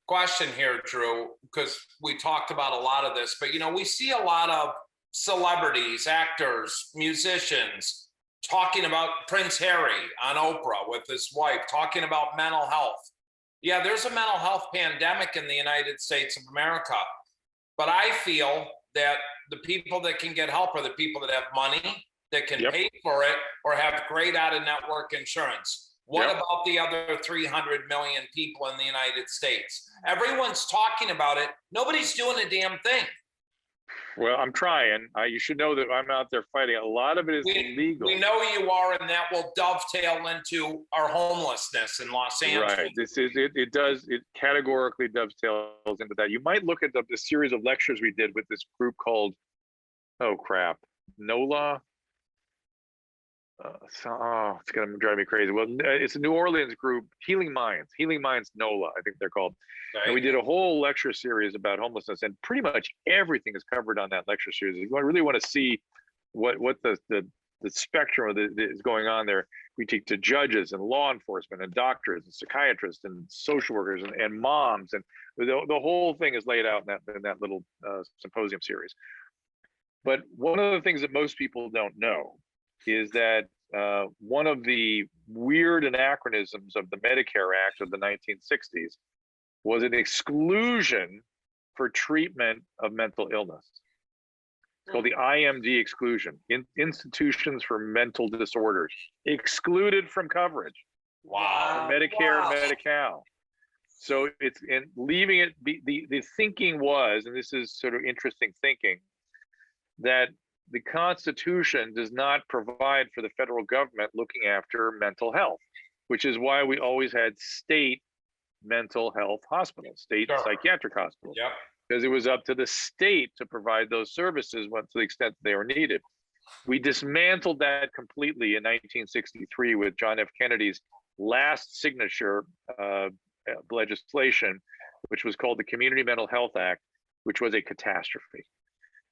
question here, Drew, because we talked about a lot of this, but we see a lot of celebrities, actors, musicians talking about Prince Harry on Oprah with his wife, talking about mental health. Yeah, there's a mental health pandemic in the United States of America, but I feel that the people that can get help are the people that have money, that can pay for it, or have great out-of-network insurance. What about the other 300 million people in the United States? Everyone's talking about it. Nobody's doing a damn thing. Well, I'm trying. You should know that I'm out there fighting. A lot of it is illegal. We know you are, and that will dovetail into our homelessness in Los Angeles. Right. It categorically dovetails into that. You might look at the series of lectures we did with this group called, NOLA. It's going to drive me crazy. Well, it's a New Orleans group, Healing Minds NOLA, I think they're called. Okay. And we did a whole lecture series about homelessness, and pretty much everything is covered on that lecture series. If you really want to see what the spectrum of is going on there, we teach to judges and law enforcement and doctors and psychiatrists and social workers and moms, and the whole thing is laid out in that little symposium series. But one of the things that most people don't know is that one of the weird anachronisms of the Medicare Act of the 1960s was an exclusion for treatment of mental illness. It's called the IMD exclusion, institutions for mental disorders, excluded from coverage. Wow. Medicare and Medi-Cal. So it's in leaving it, the thinking was, and this is sort of interesting thinking, that the Constitution does not provide for the federal government looking after mental health, which is why we always had state mental health hospitals, state psychiatric hospitals, because it was up to the state to provide those services to the extent that they were needed. We dismantled that completely in 1963 with John F. Kennedy's last signature legislation, which was called the Community Mental Health Act, which was a catastrophe.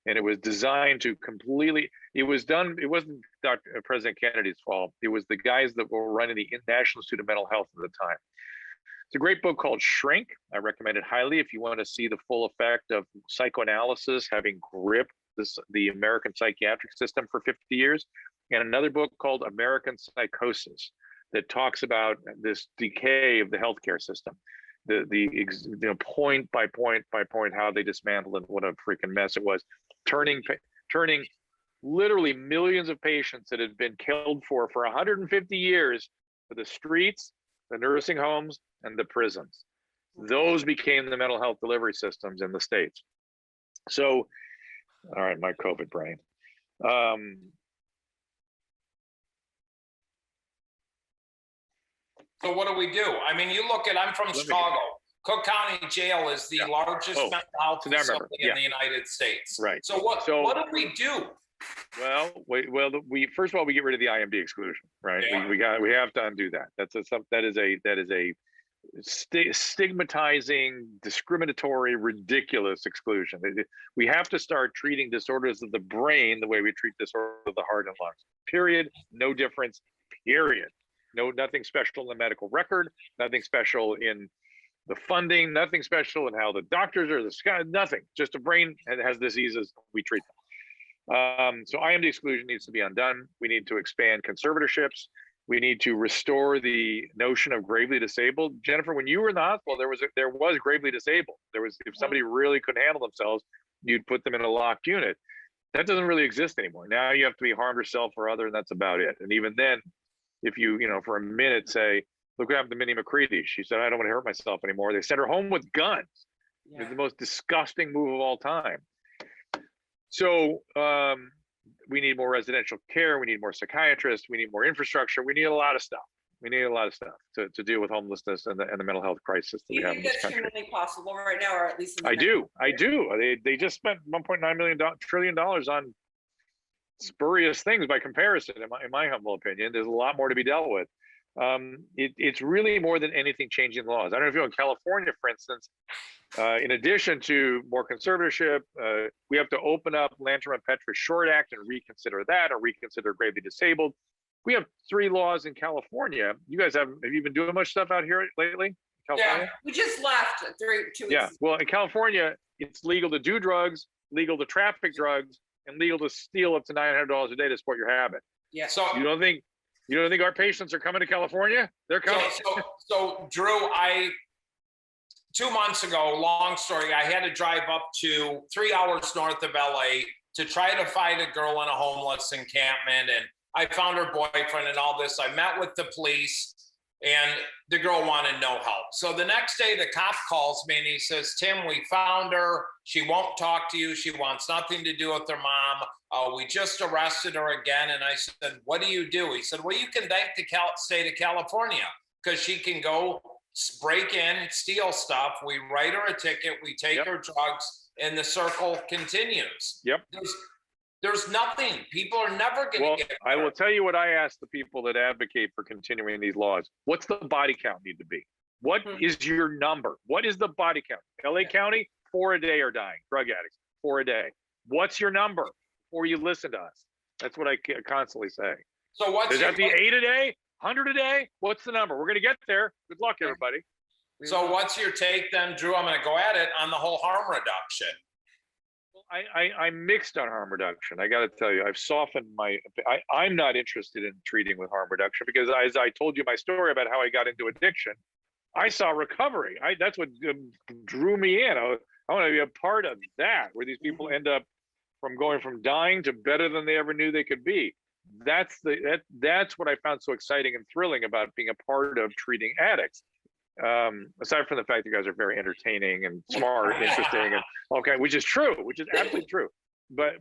And it was designed to completely, it wasn't President Kennedy's fault. It was the guys that were running the National Institute of Mental Health at the time. It's a great book called Shrink. I recommend it highly if you want to see the full effect of psychoanalysis having gripped the American psychiatric system for 50 years. And another book called American Psychosis that talks about this decay of the healthcare system. Point by point by point how they dismantled and what a freaking mess it was, turning literally millions of patients that had been killed for 150 years to the streets, the nursing homes, and the prisons. Those became the mental health delivery systems in the States. So, all right, my COVID brain. So what do we do? I mean, you look at, I'm from Chicago. Cook County Jail is the largest mental health facility in the United States. Right. So what do we do? Well, we first of all, we get rid of the IMD exclusion, right? Yeah. We have to undo that. That is a stigmatizing, discriminatory, ridiculous exclusion. We have to start treating disorders of the brain the way we treat disorders of the heart and lungs. Period. No difference. Period. Nothing special in the medical record. Nothing special in the funding. Nothing special in how the doctors are. Nothing. Just a brain that has diseases. We treat them. So IMD exclusion needs to be undone. We need to expand conservatorships. We need to restore the notion of gravely disabled. Jennifer, when you were in the hospital, there was gravely disabled. If somebody really couldn't handle themselves, you'd put them in a locked unit. That doesn't really exist anymore. Now you have to be harmed yourself or other, and that's about it. And even then, if you for a minute say, look what happened to Minnie McCready. She said, I don't want to hurt myself anymore. They sent her home with guns. Yeah. It was the most disgusting move of all time. So we need more residential care. We need more psychiatrists. We need more infrastructure. We need a lot of stuff. We need a lot of stuff to deal with homelessness and the mental health crisis that we have in this country. Do you think that's humanly possible right now, or at least in the I do. They just spent $1.9 trillion on spurious things by comparison, in my humble opinion. There's a lot more to be dealt with. It's really more than anything changing laws. I don't know if you're in California, for instance, in addition to more conservatorship, we have to open up Lanterman Petra's Short Act and reconsider that, or reconsider gravely disabled. We have 3 laws in California. You guys have you been doing much stuff out here lately? California? Yeah, we just left 2 weeks. Yeah, well, in California, it's legal to do drugs, legal to traffic drugs, and legal to steal up to $900 a day to support your habit. Yeah. So you don't think our patients are coming to California? They're coming. So Drew, 2 months ago, long story, I had to drive up to 3 hours north of LA to try to find a girl in a homeless encampment, and I found her boyfriend and all this. I met with the police, and the girl wanted no help. So the next day, the cop calls me and he says, Tim, we found her. She won't talk to you. She wants nothing to do with her mom. We just arrested her again. And I said, what do you do? He said, well, you can thank the state of California, because she can go break in, steal stuff. We write her a ticket. We take her drugs, and the circle continues. Yep. There's nothing. People are never going Well, to get I better. will tell you what I ask the people that advocate for continuing these laws. What's the body count need to be? What is your number? What is the body count? LA County, 4 a day are dying, drug addicts, 4 a day. What's your number before you listen to us? That's what I constantly say. So what's Does that be 8 a day, 100 a day? What's the number? We're going to get there. Good luck, everybody. So what's your take then, Drew? I'm going to go at it on the whole harm reduction. I'm mixed on harm reduction. I got to tell you, I've softened I'm not interested in treating with harm reduction because as I told you my story about how I got into addiction, I saw recovery. That's what drew me in. I want to be a part of that, where these people end up going from dying to better than they ever knew they could be. That's what I found so exciting and thrilling about being a part of treating addicts. Aside from the fact you guys are very entertaining and smart, interesting, and okay, which is absolutely true. But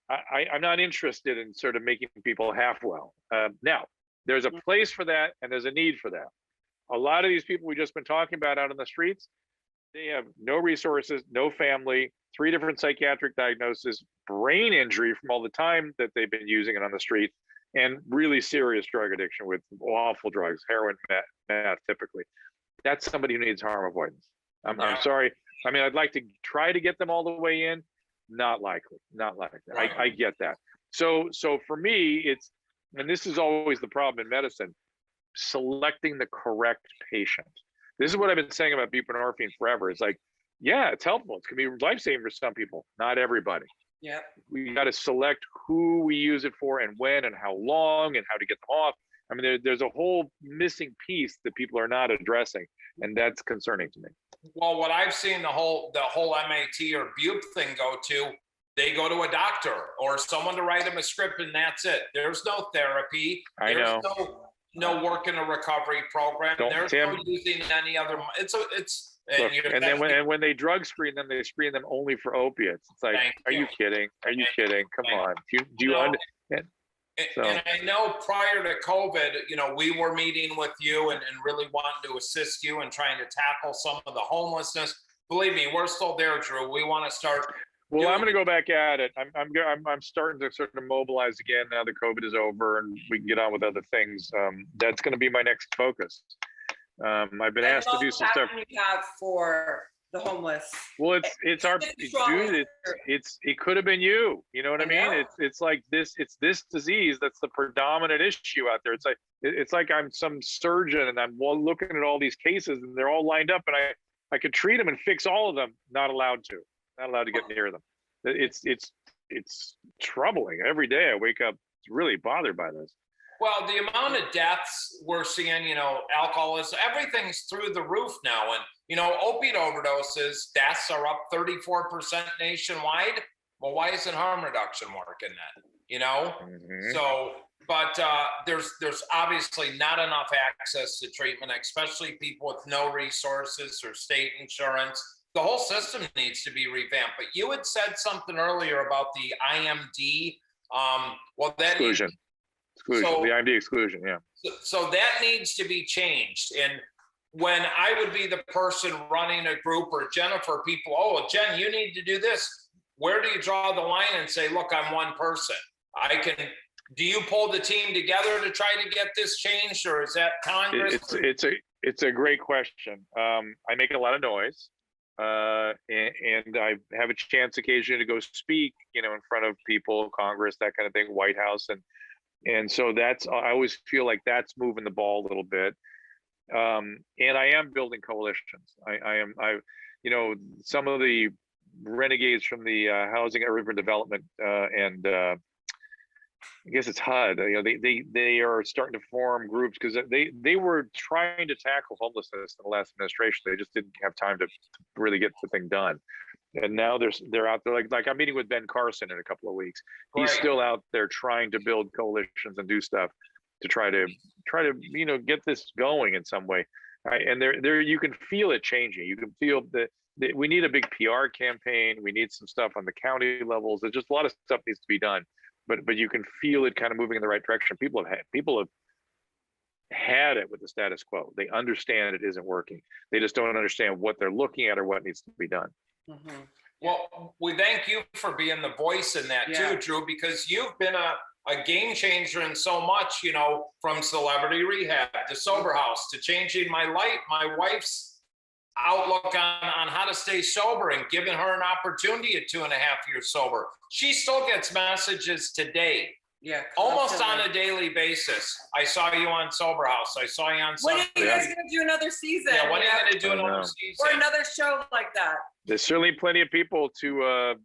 I'm not interested in sort of making people half well. Now, there's a place for that, and there's a need for that. A lot of these people we've just been talking about out on the streets, they have no resources, no family, 3 different psychiatric diagnoses, brain injury from all the time that they've been using it on the street, and really serious drug addiction with awful drugs, heroin, meth, typically. That's somebody who needs harm avoidance. I'm sorry. I mean, I'd like to try to get them all the way in. Not likely. I get that. So for me, and this is always the problem in medicine, selecting the correct patient. This is what I've been saying about buprenorphine forever. It's like, yeah, it's helpful. It can be life-saving for some people, not everybody. Yeah. We got to select who we use it for and when and how long and how to get them off. I mean, there's a whole missing piece that people are not addressing, and that's concerning to me. Well, what I've seen the whole MAT or BUP thing go to, they go to a doctor or someone to write them a script, and that's it. There's no therapy. There's no work in a recovery program. There's no using any other. And then when they drug screen them, they screen them only for opiates. It's like, are you kidding? Are you kidding? Come on. Do you understand? And I know prior to COVID, we were meeting with you and really wanting to assist you and trying to tackle some of the homelessness. Believe me, we're still there, Drew. We want to start. Well, I'm going to go back at it. I'm starting to sort of mobilize again now that COVID is over and we can get on with other things. That's going to be my next focus. I've been asked to do some stuff. You have for the homeless. Well, it could have been you. You know what I mean? It's like this. It's this disease that's the predominant issue out there. It's like I'm some surgeon and I'm looking at all these cases and they're all lined up and I could treat them and fix all of them. Not allowed to get near them. It's troubling. Every day I wake up really bothered by this. Well, the amount of deaths we're seeing, alcoholism, everything's through the roof now. And, opiate overdoses, deaths are up 34% nationwide. Well, why isn't harm reduction working then? Mm-hmm. So, but there's obviously not enough access to treatment, especially people with no resources or state insurance. The whole system needs to be revamped. But you had said something earlier about the IMD. Exclusion. The IMD exclusion, yeah. So that needs to be changed. And when I would be the person running a group or Jennifer, people, Jen, you need to do this. Where do you draw the line and say, look, I'm one person. Do you pull the team together to try to get this changed, or is that Congress? It's a great question. I make a lot of noise. And I have a chance occasionally to go speak, in front of people, Congress, that kind of thing, White House. And so I always feel like that's moving the ball a little bit. And I am building coalitions. Some of the renegades from the housing and urban development and I guess it's HUD. They are starting to form groups because they were trying to tackle homelessness in the last administration. They just didn't have time to really get the thing done. And now they're out there like I'm meeting with Ben Carson in a couple of weeks. He's still out there trying to build coalitions and do stuff to try to get this going in some way. And there you can feel it changing. You can feel that we need a big PR campaign. We need some stuff on the county levels. There's just a lot of stuff needs to be done. But you can feel it kind of moving in the right direction. People have had it with the status quo. They understand it isn't working. They just don't understand what they're looking at or what needs to be done. Mm-hmm. Well, we thank you for being the voice in that too, Drew, because you've been a game changer in so much, you know, from celebrity rehab to sober house to changing my wife's outlook on how to stay sober and giving her an opportunity at 2.5 years sober. She still gets messages today. Yeah. Almost on a daily basis. I saw you on Sober House. I saw you on. When are you guys gonna do another season? Yeah, when are you gonna do another season? Or another show like that? There's certainly plenty of people to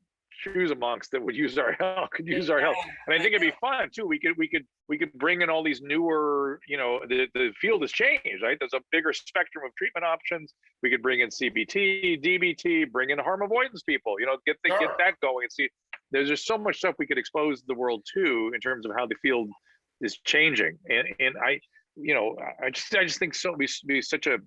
choose amongst that would use our help. Could use our help, and I think it'd be fun too. We could bring in all these newer. You know, the field has changed, right? There's a bigger spectrum of treatment options. We could bring in CBT, DBT, bring in harm avoidance people. You know, get that going and see. There's just so much stuff we could expose the world to in terms of how the field is changing, and I just think so. It'd be such a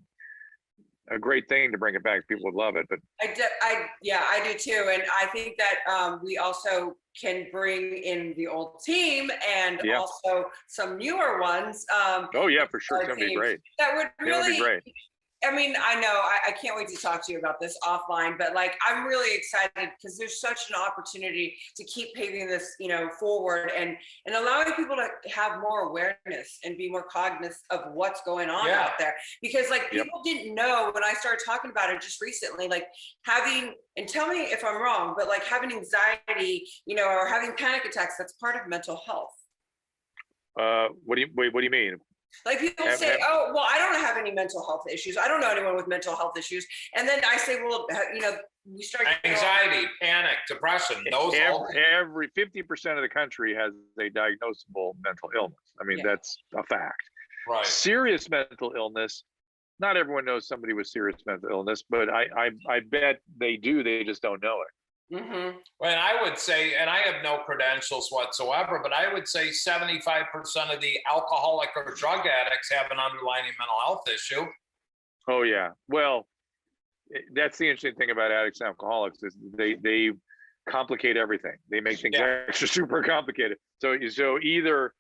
great thing to bring it back. People would love it. But I do too, and I think that we also can bring in the old team and also some newer ones. Oh yeah, for sure, it's gonna be great. That would really be great. I mean, I know I can't wait to talk to you about this offline, but like I'm really excited because there's such an opportunity to keep paving this, you know, forward and allowing people to have more awareness and be more cognizant of what's going on out there. Because like people didn't know when I started talking about it just recently, like having, and tell me if I'm wrong, but like having anxiety, you know, or having panic attacks, that's part of mental health. What do you mean? Like people say, oh, well, I don't have any mental health issues. I don't know anyone with mental health issues. And then I say, well, you know, we start anxiety, panic, depression. Those every 50% of the country has a diagnosable mental illness. I mean, that's a fact. Right. Serious mental illness. Not everyone knows somebody with serious mental illness, but I bet they do. They just don't know it. Mm-hmm. And I would say, and I have no credentials whatsoever, but I would say 75% of the alcoholic or drug addicts have an underlying mental health issue. Oh yeah. Well, that's the interesting thing about addicts and alcoholics is they complicate everything. They make things extra super complicated. So either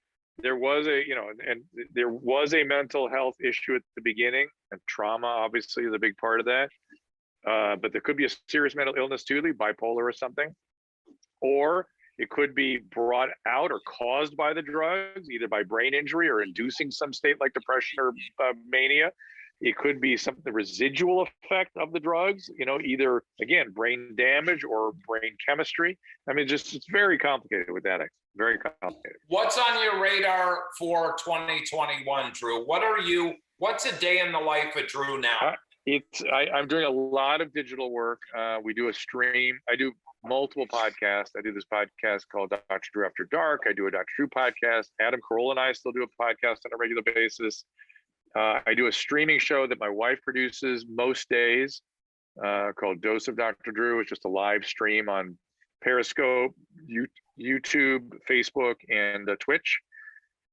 there was there was a mental health issue at the beginning, and trauma obviously is a big part of that. But there could be a serious mental illness too, like bipolar or something, or it could be brought out or caused by the drugs, either by brain injury or inducing some state like depression or mania. It could be the residual effect of the drugs, you know, either again brain damage or brain chemistry. I mean, it's very complicated with addicts. Very complicated. What's on your radar for 2021, Drew? What's a day in the life of Drew now? I'm doing a lot of digital work. We do a stream. I do multiple podcasts. I do this podcast called Dr. Drew After Dark. I do a Dr. Drew podcast. Adam Carolla and I still do a podcast on a regular basis. I do a streaming show that my wife produces most days called Dose of Dr. Drew. It's just a live stream on Periscope, YouTube, Facebook, and Twitch.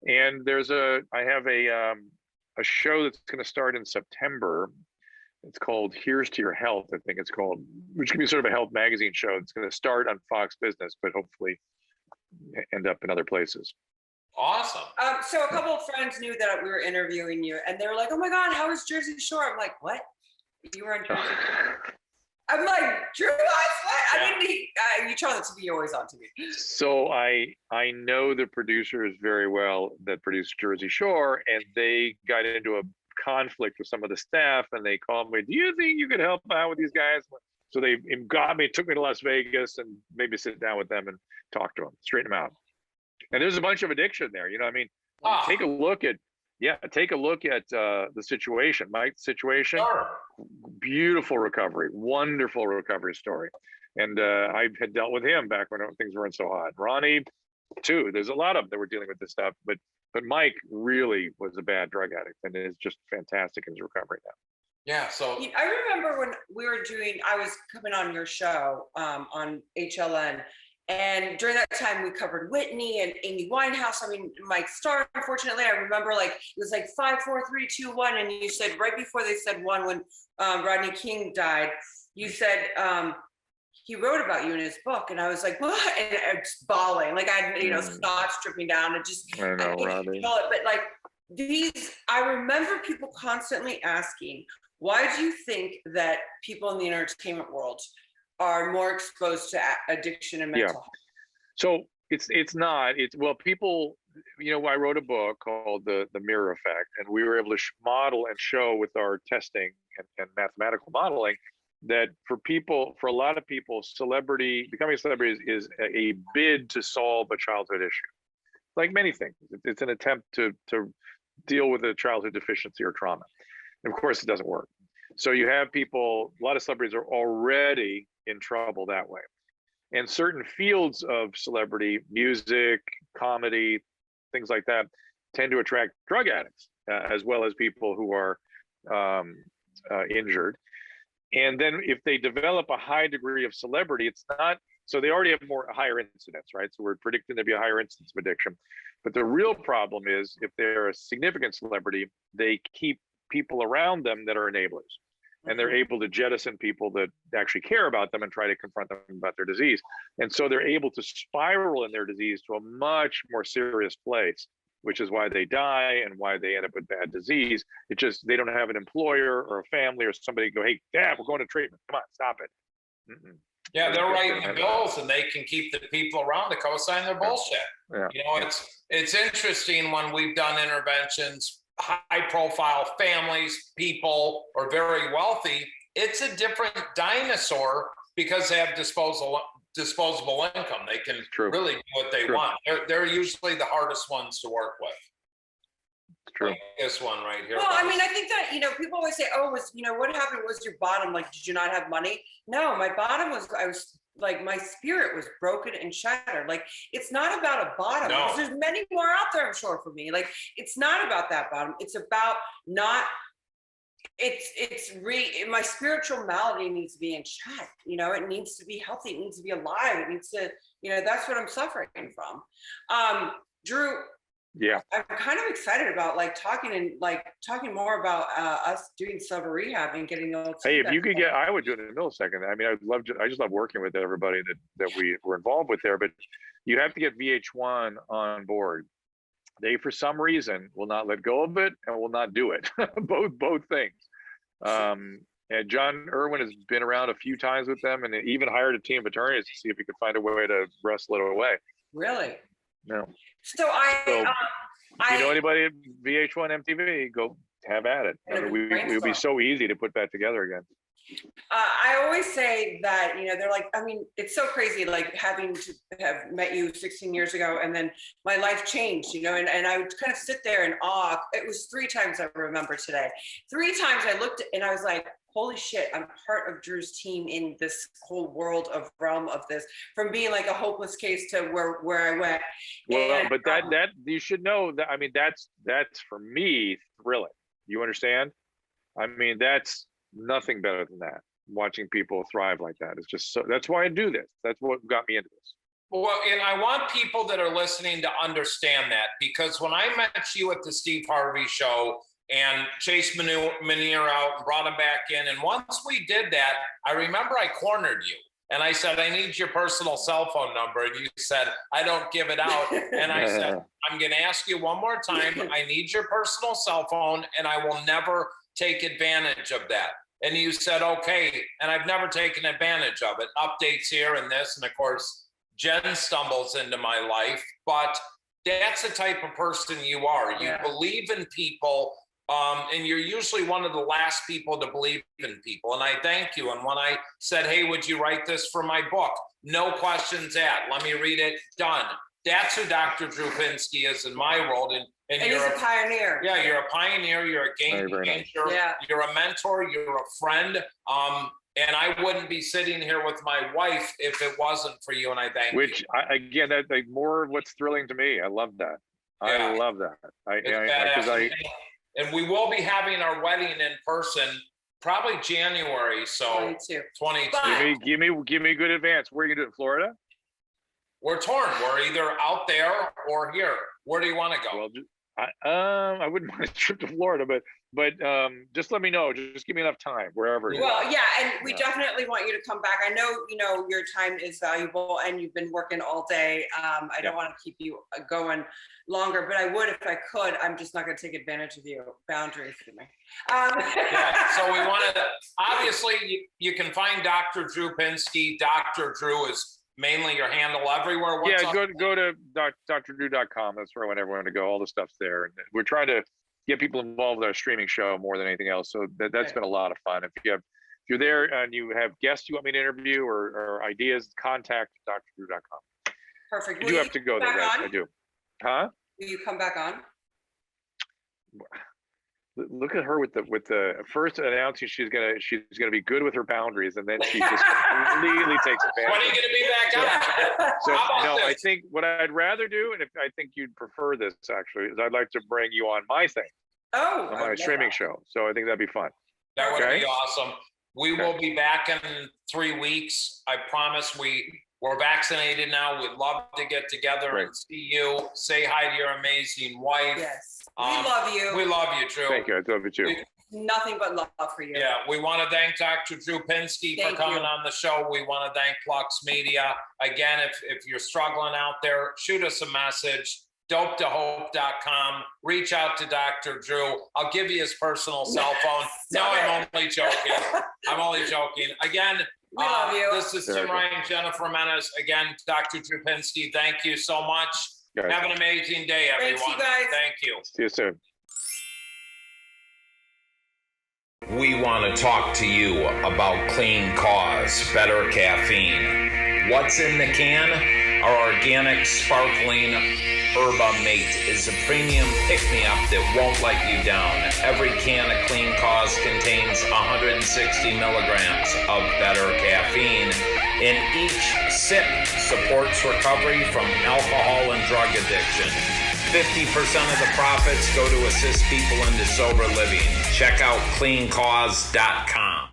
And I have a show that's going to start in September. It's called Here's to Your Health, I think it's called, which can be sort of a health magazine show. It's going to start on Fox Business, but hopefully end up in other places. Awesome. So a couple of friends knew that we were interviewing you, and they were like, "Oh my God, how was Jersey Shore?" I'm like, "What? You were on Jersey Shore?" I'm like, "Drew, what?" I didn't. You try not to be always on TV. So I know the producers very well that produced Jersey Shore, and they got into a conflict with some of the staff, and they called me, "Do you think you could help out with these guys?" So they took me to Las Vegas and maybe sit down with them and talk to them, straighten them out. And there's a bunch of addiction there, you know what I mean? Take a look at the situation, Mike's situation. Sure. Beautiful recovery, wonderful recovery story. And I had dealt with him back when things weren't so hot. Ronnie too, there's a lot of them that were dealing with this stuff, but Mike really was a bad drug addict and is just fantastic in his recovery now. Yeah, so I remember when I was coming on your show on HLN, and during that time we covered Whitney and Amy Winehouse. I mean, Mike Starr, unfortunately, I remember like it was like 5, 4, 3, 2, 1, and you said right before they said 1 when Rodney King died, you said he wrote about you in his book, and I was like, what? And I'm just bawling, like I had, snot dripping down, and just I know, Rodney. But like I remember people constantly asking, why do you think that people in the entertainment world are more exposed to addiction and mental health. So it's not. Well, people, I wrote a book called the Mirror Effect, and we were able to model and show with our testing and mathematical modeling that for a lot of people, becoming a celebrity is a bid to solve a childhood issue. Like many things, it's an attempt to deal with a childhood deficiency or trauma. And of course, it doesn't work. So you have people, a lot of celebrities are already in trouble that way. And certain fields of celebrity, music, comedy, things like that, tend to attract drug addicts, as well as people who are injured. And then if they develop a high degree of celebrity, it's not, so they already have higher incidence, right? So we're predicting to be a higher incidence of addiction. But the real problem is if they're a significant celebrity, they keep people around them that are enablers. And they're able to jettison people that actually care about them and try to confront them about their disease. And so they're able to spiral in their disease to a much more serious place, which is why they die and why they end up with bad disease. It just, they don't have an employer or a family or somebody go, hey, Dad, we're going to treatment. Come on, stop it. Yeah, they're writing the bills and they can keep the people around to co-sign their bullshit. Yeah. It's interesting when we've done interventions, high profile families, people are very wealthy. It's a different dinosaur because they have disposable income. They can really do what they want. They're usually the hardest ones to work with. It's true. Like this one right here. Well, I mean, I think that, people always say, oh, what happened was your bottom? Like, did you not have money? No, my bottom was, my spirit was broken and shattered. Like, it's not about a bottom. No. Because there's many more out there, I'm sure, for me. Like, it's not about that bottom. It's about my spiritual malady needs to be in check. It needs to be healthy. It needs to be alive. It needs to, that's what I'm suffering from. Drew. Yeah, I'm kind of excited about talking more about us doing summer rehab and getting those. Hey, if you could I would do it in a millisecond. I mean, I just love working with everybody that we were involved with there, but you have to get VH1 on board. They, for some reason, will not let go of it and will not do it. both things. And John Irwin has been around a few times with them and even hired a team of attorneys to see if he could find a way to wrestle it away. Really? No. So you know anybody at VH1 MTV, go have at it. I mean, it would be so easy to put that together again. I always say that, they're like, I mean, it's so crazy, like having to have met you 16 years ago and then my life changed, and I would kind of sit there in awe. It was 3 times I remember today. 3 times I looked and I was like, holy shit, I'm part of Drew's team in this whole world of realm of this, from being like a hopeless case to where I went. Well, but that you should know that, I mean, that's for me thrilling. You understand? I mean, that's nothing better than that. Watching people thrive like that is just so, that's why I do this. That's what got me into this. Well, and I want people that are listening to understand that, because when I met you at the Steve Harvey show and chased Manier out and brought him back in, and once we did that, I remember I cornered you and I said, I need your personal cell phone number. And you said, I don't give it out. And I said, I'm going to ask you one more time. I need your personal cell phone and I will never take advantage of that. And you said, okay. And I've never taken advantage of it. Updates here and this. And of course, Jenn stumbles into my life, but that's the type of person you are. You believe in people, and you're usually one of the last people to believe in people. And I thank you. And when I said, hey, would you write this for my book? No questions asked. Let me read it. Done. That's who Dr. Drew Pinsky is in my world. And he's a pioneer. Yeah, you're a pioneer. You're a game changer. Yeah. You're a mentor. You're a friend. And I wouldn't be sitting here with my wife if it wasn't for you. And I thank you. Again, that's like more of what's thrilling to me. I love that. I love that. And we will be having our wedding in person probably January. So 22. Give me a good advance. Where are you going to do it? Florida? We're torn. We're either out there or here. Where do you want to go? Well, I wouldn't mind a trip to Florida, but just let me know. Just give me enough time wherever. Well, yeah, and we definitely want you to come back. I know, your time is valuable and you've been working all day. I don't want to keep you going longer, but I would if I could. I'm just not going to take advantage of your boundaries. So we want to, obviously, you can find Dr. Drew Pinsky. Dr. Drew is mainly your handle everywhere. Go to dr.com. That's where I want everyone to go. All the stuff's there. And we're trying to get people involved with our streaming show more than anything else. So that's been a lot of fun. If you're there and you have guests you want me to interview or ideas, contact dr.com. Perfect. You do have to go there. Yes, I do. Huh? Will you come back on? Look at her with the first announcing she's gonna be good with her boundaries, and then she just completely takes advantage. When are you gonna be back on? So no, I think what I'd rather do, and if I think you'd prefer this actually, is I'd like to bring you on my thing. On my streaming show. So I think that'd be fun. That would be awesome. We will be back in 3 weeks. I promise. We're vaccinated now. We'd love to get together and see you. Say hi to your amazing wife. Yes. We love you. We love you, Drew. Thank you. I love you too. Nothing but love for you. Yeah, we want to thank Dr. Drew Pinsky for coming on the show. We want to thank Flux Media. Again, if you're struggling out there, shoot us a message. Dope2hope.com. Reach out to Dr. Drew. I'll give you his personal cell phone. No, I'm only joking. Again, we love you. This is Tim Ryan, Jennifer Menace. Again, Dr. Drew Pinsky, thank you so much. Have an amazing day, everyone. Thanks, you guys. Thank you. See you soon. We want to talk to you about Clean Cause, better caffeine. What's in the can? Our organic, sparkling Herba Mate is a premium pick-me-up that won't let you down. Every can of Clean Cause contains 160 milligrams of better caffeine, and each sip supports recovery from alcohol and drug addiction. 50% of the profits go to assist people into sober living. Check out cleancause.com.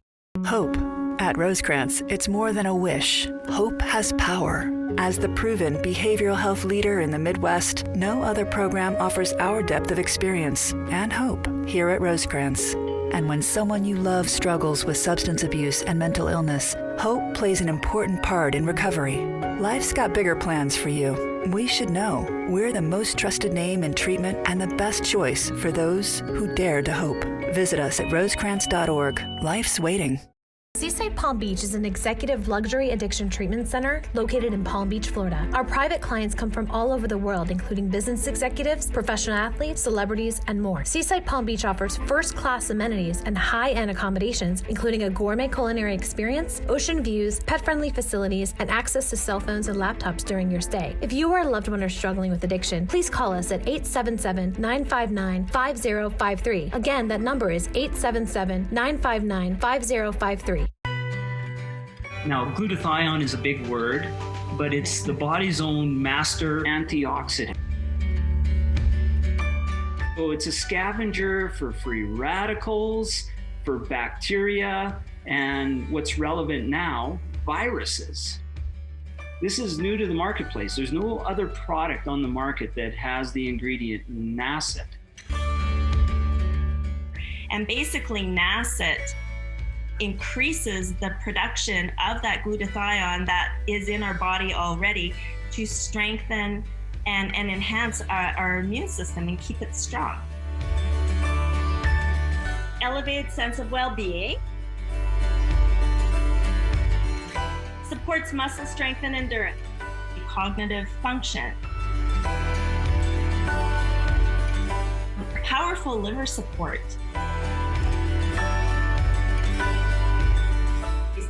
Hope. At Rosecrance, it's more than a wish. Hope has power. As the proven behavioral health leader in the Midwest, no other program offers our depth of experience and hope here at Rosecrance. And when someone you love struggles with substance abuse and mental illness, hope plays an important part in recovery. Life's got bigger plans for you. We should know. We're the most trusted name in treatment and the best choice for those who dare to hope. Visit us at rosecrance.org. Life's waiting. Seaside Palm Beach is an executive luxury addiction treatment center located in Palm Beach, Florida. Our private clients come from all over the world, including business executives, professional athletes, celebrities, and more. Seaside Palm Beach offers first-class amenities and high-end accommodations, including a gourmet culinary experience, ocean views, pet-friendly facilities, and access to cell phones and laptops during your stay. If you or a loved one are struggling with addiction, please call us at 877-959-5053. Again, that number is 877-959-5053. Now, glutathione is a big word, but it's the body's own master antioxidant. So it's a scavenger for free radicals, for bacteria, and what's relevant now, viruses. This is new to the marketplace. There's no other product on the market that has the ingredient NACET. And basically NACET increases the production of that glutathione that is in our body already to strengthen and enhance our immune system and keep it strong. Elevated sense of well-being, supports muscle strength and endurance, cognitive function, powerful liver support,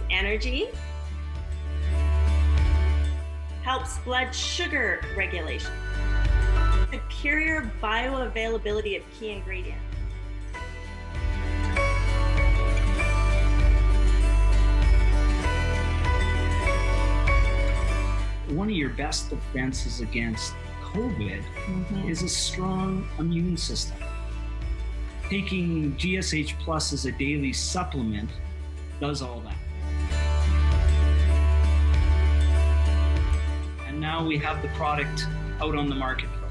energy, helps blood sugar regulation, superior bioavailability of key ingredients. One of your best defenses against COVID is a strong immune system. Taking GSH Plus as a daily supplement does all that. And now we have the product out on the marketplace.